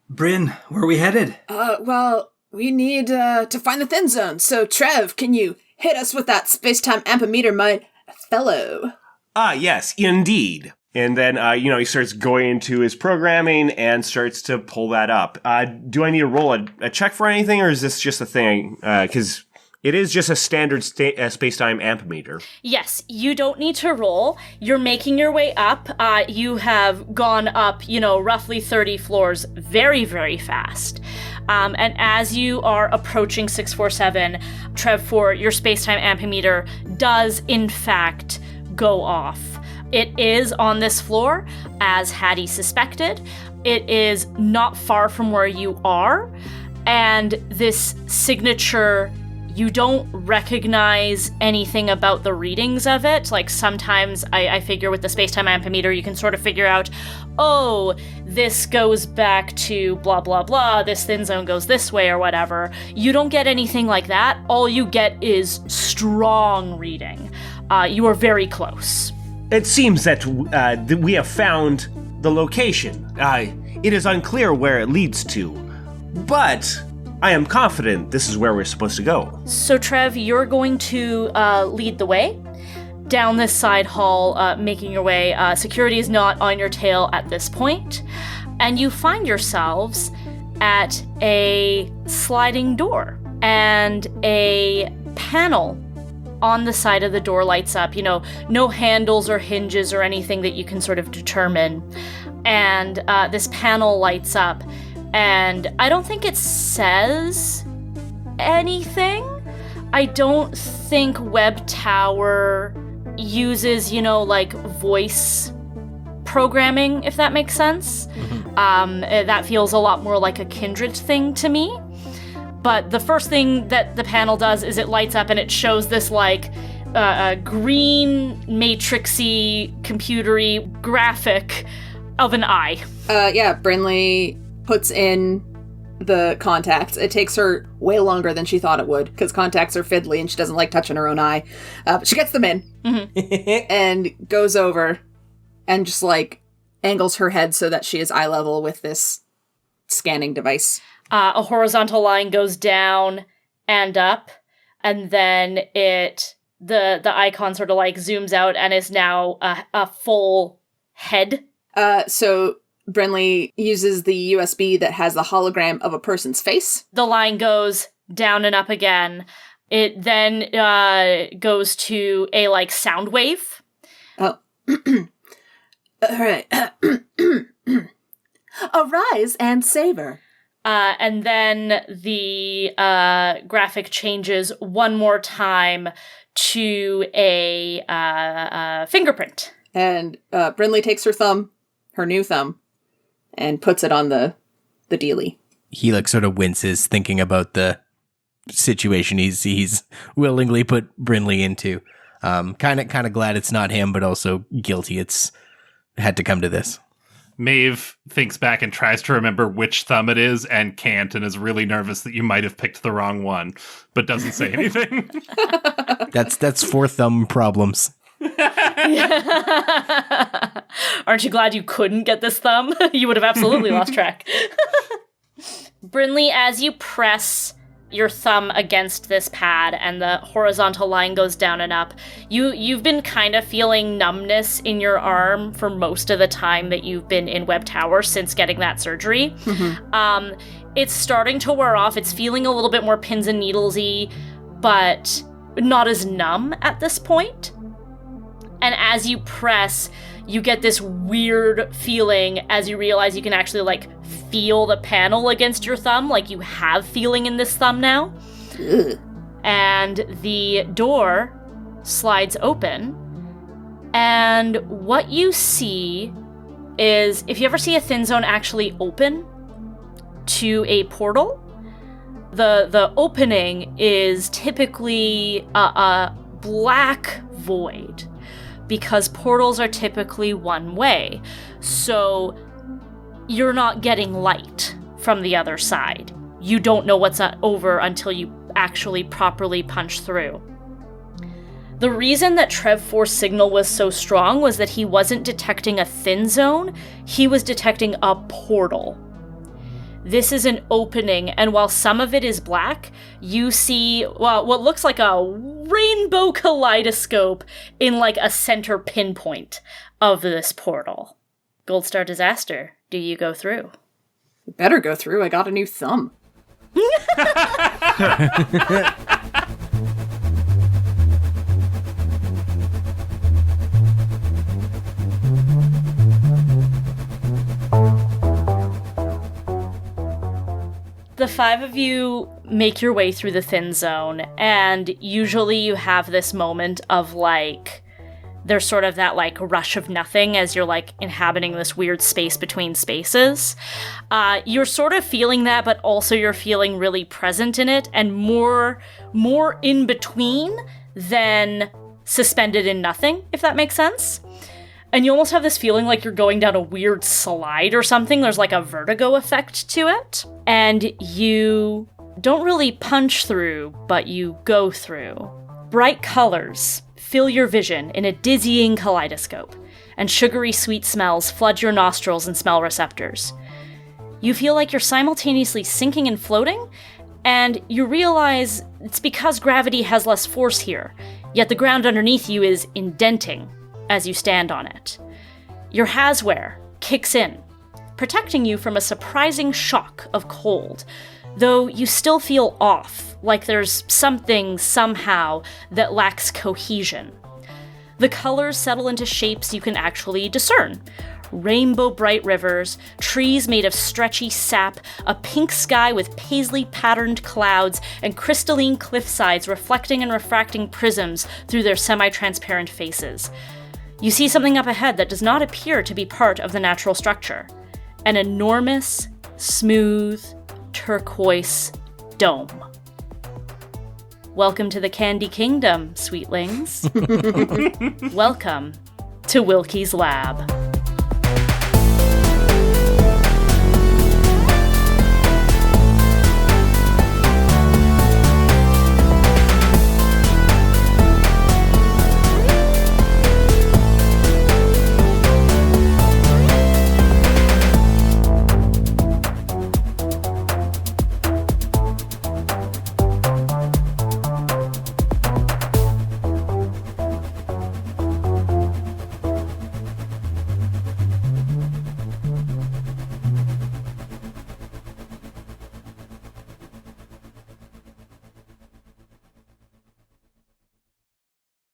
Bryn, where are we headed? Well, we need to find the thin zone. So, Trev, can you hit us with that space-time ampemeter, my fellow? Yes, indeed. And then, he starts going into his programming and starts to pull that up. Do I need to roll a check for anything, or is this just a thing? Because it is just a standard space-time ampemeter. Yes, you don't need to roll. You're making your way up. You have gone up, roughly 30 floors very, very fast. And as you are approaching 647, Trev 4, your space-time ampemeter does, in fact, go off. It is on this floor, as Hattie suspected. It is not far from where you are. And this signature, you don't recognize anything about the readings of it. Sometimes I figure with the space-time ampemeter, you can sort of figure out, oh, this goes back to blah, blah, blah, this thin zone goes this way or whatever. You don't get anything like that. All you get is strong reading. You are very close. It seems that we have found the location. It is unclear where it leads to, but I am confident this is where we're supposed to go. So, Trev, you're going to lead the way down this side hall, making your way. Security is not on your tail at this point, and you find yourselves at a sliding door, and a panel on the side of the door lights up. No handles or hinges or anything that you can sort of determine. And this panel lights up, and I don't think it says anything. I don't think Web Tower uses, voice programming, if that makes sense. That feels a lot more like a Kindred thing to me. But the first thing that the panel does is it lights up and it shows this green matrixy computery graphic of an eye. Brinley puts in the contacts. It takes her way longer than she thought it would, because contacts are fiddly and she doesn't like touching her own eye. But she gets them in and goes over and just angles her head so that she is eye level with this scanning device. A horizontal line goes down and up, and then the icon sort of zooms out and is now a full head. So Brinley uses the USB that has the hologram of a person's face. The line goes down and up again. It then goes to a sound wave. Oh. All right. Arise and savor. And then the graphic changes one more time to a fingerprint. And Brinley takes her new thumb, and puts it on the dealie. Helix sort of winces thinking about the situation he's willingly put Brinley into. Kind of glad it's not him, but also guilty it's had to come to this. Maeve thinks back and tries to remember which thumb it is and can't, and is really nervous that you might have picked the wrong one, but doesn't say anything. That's 4 thumb problems. Aren't you glad you couldn't get this thumb? You would have absolutely lost track. Brinley, as you press your thumb against this pad and the horizontal line goes down and up, you've been kind of feeling numbness in your arm for most of the time that you've been in Webb Tower since getting that surgery. It's starting to wear off. It's feeling a little bit more pins and needles-y, but not as numb at this point. And as you press, you get this weird feeling as you realize you can actually, like, feel the panel against your thumb, like you have feeling in this thumb now. Ugh. And the door slides open, and what you see is, if you ever see a thin zone actually open to a portal, the opening is typically a black void, because portals are typically one way. So you're not getting light from the other side. You don't know what's over until you actually properly punch through. The reason that Trev 4's signal was so strong was that he wasn't detecting a thin zone, he was detecting a portal. This is an opening, and while some of it is black, you see, well, what looks like a rainbow kaleidoscope in, like, a center pinpoint of this portal. Gold Star Disaster, do you go through? Better go through. I got a new thumb. The 5 of you make your way through the thin zone, and usually you have this moment of, like, there's sort of that, like, rush of nothing as you're, like, inhabiting this weird space between spaces. You're sort of feeling that, but also you're feeling really present in it, and more in between than suspended in nothing, if that makes sense. And you almost have this feeling like you're going down a weird slide or something. There's, like, a vertigo effect to it. And you don't really punch through, but you go through. Bright colors fill your vision in a dizzying kaleidoscope, and sugary sweet smells flood your nostrils and smell receptors. You feel like you're simultaneously sinking and floating, and you realize it's because gravity has less force here, yet the ground underneath you is indenting as you stand on it. Your Haswear kicks in, protecting you from a surprising shock of cold, though you still feel off, like there's something, somehow, that lacks cohesion. The colors settle into shapes you can actually discern. Rainbow bright rivers, trees made of stretchy sap, a pink sky with paisley-patterned clouds, and crystalline cliffsides reflecting and refracting prisms through their semi-transparent faces. You see something up ahead that does not appear to be part of the natural structure. An enormous, smooth, turquoise dome. Welcome to the Candy Kingdom, sweetlings. Welcome to Wilkie's Lab.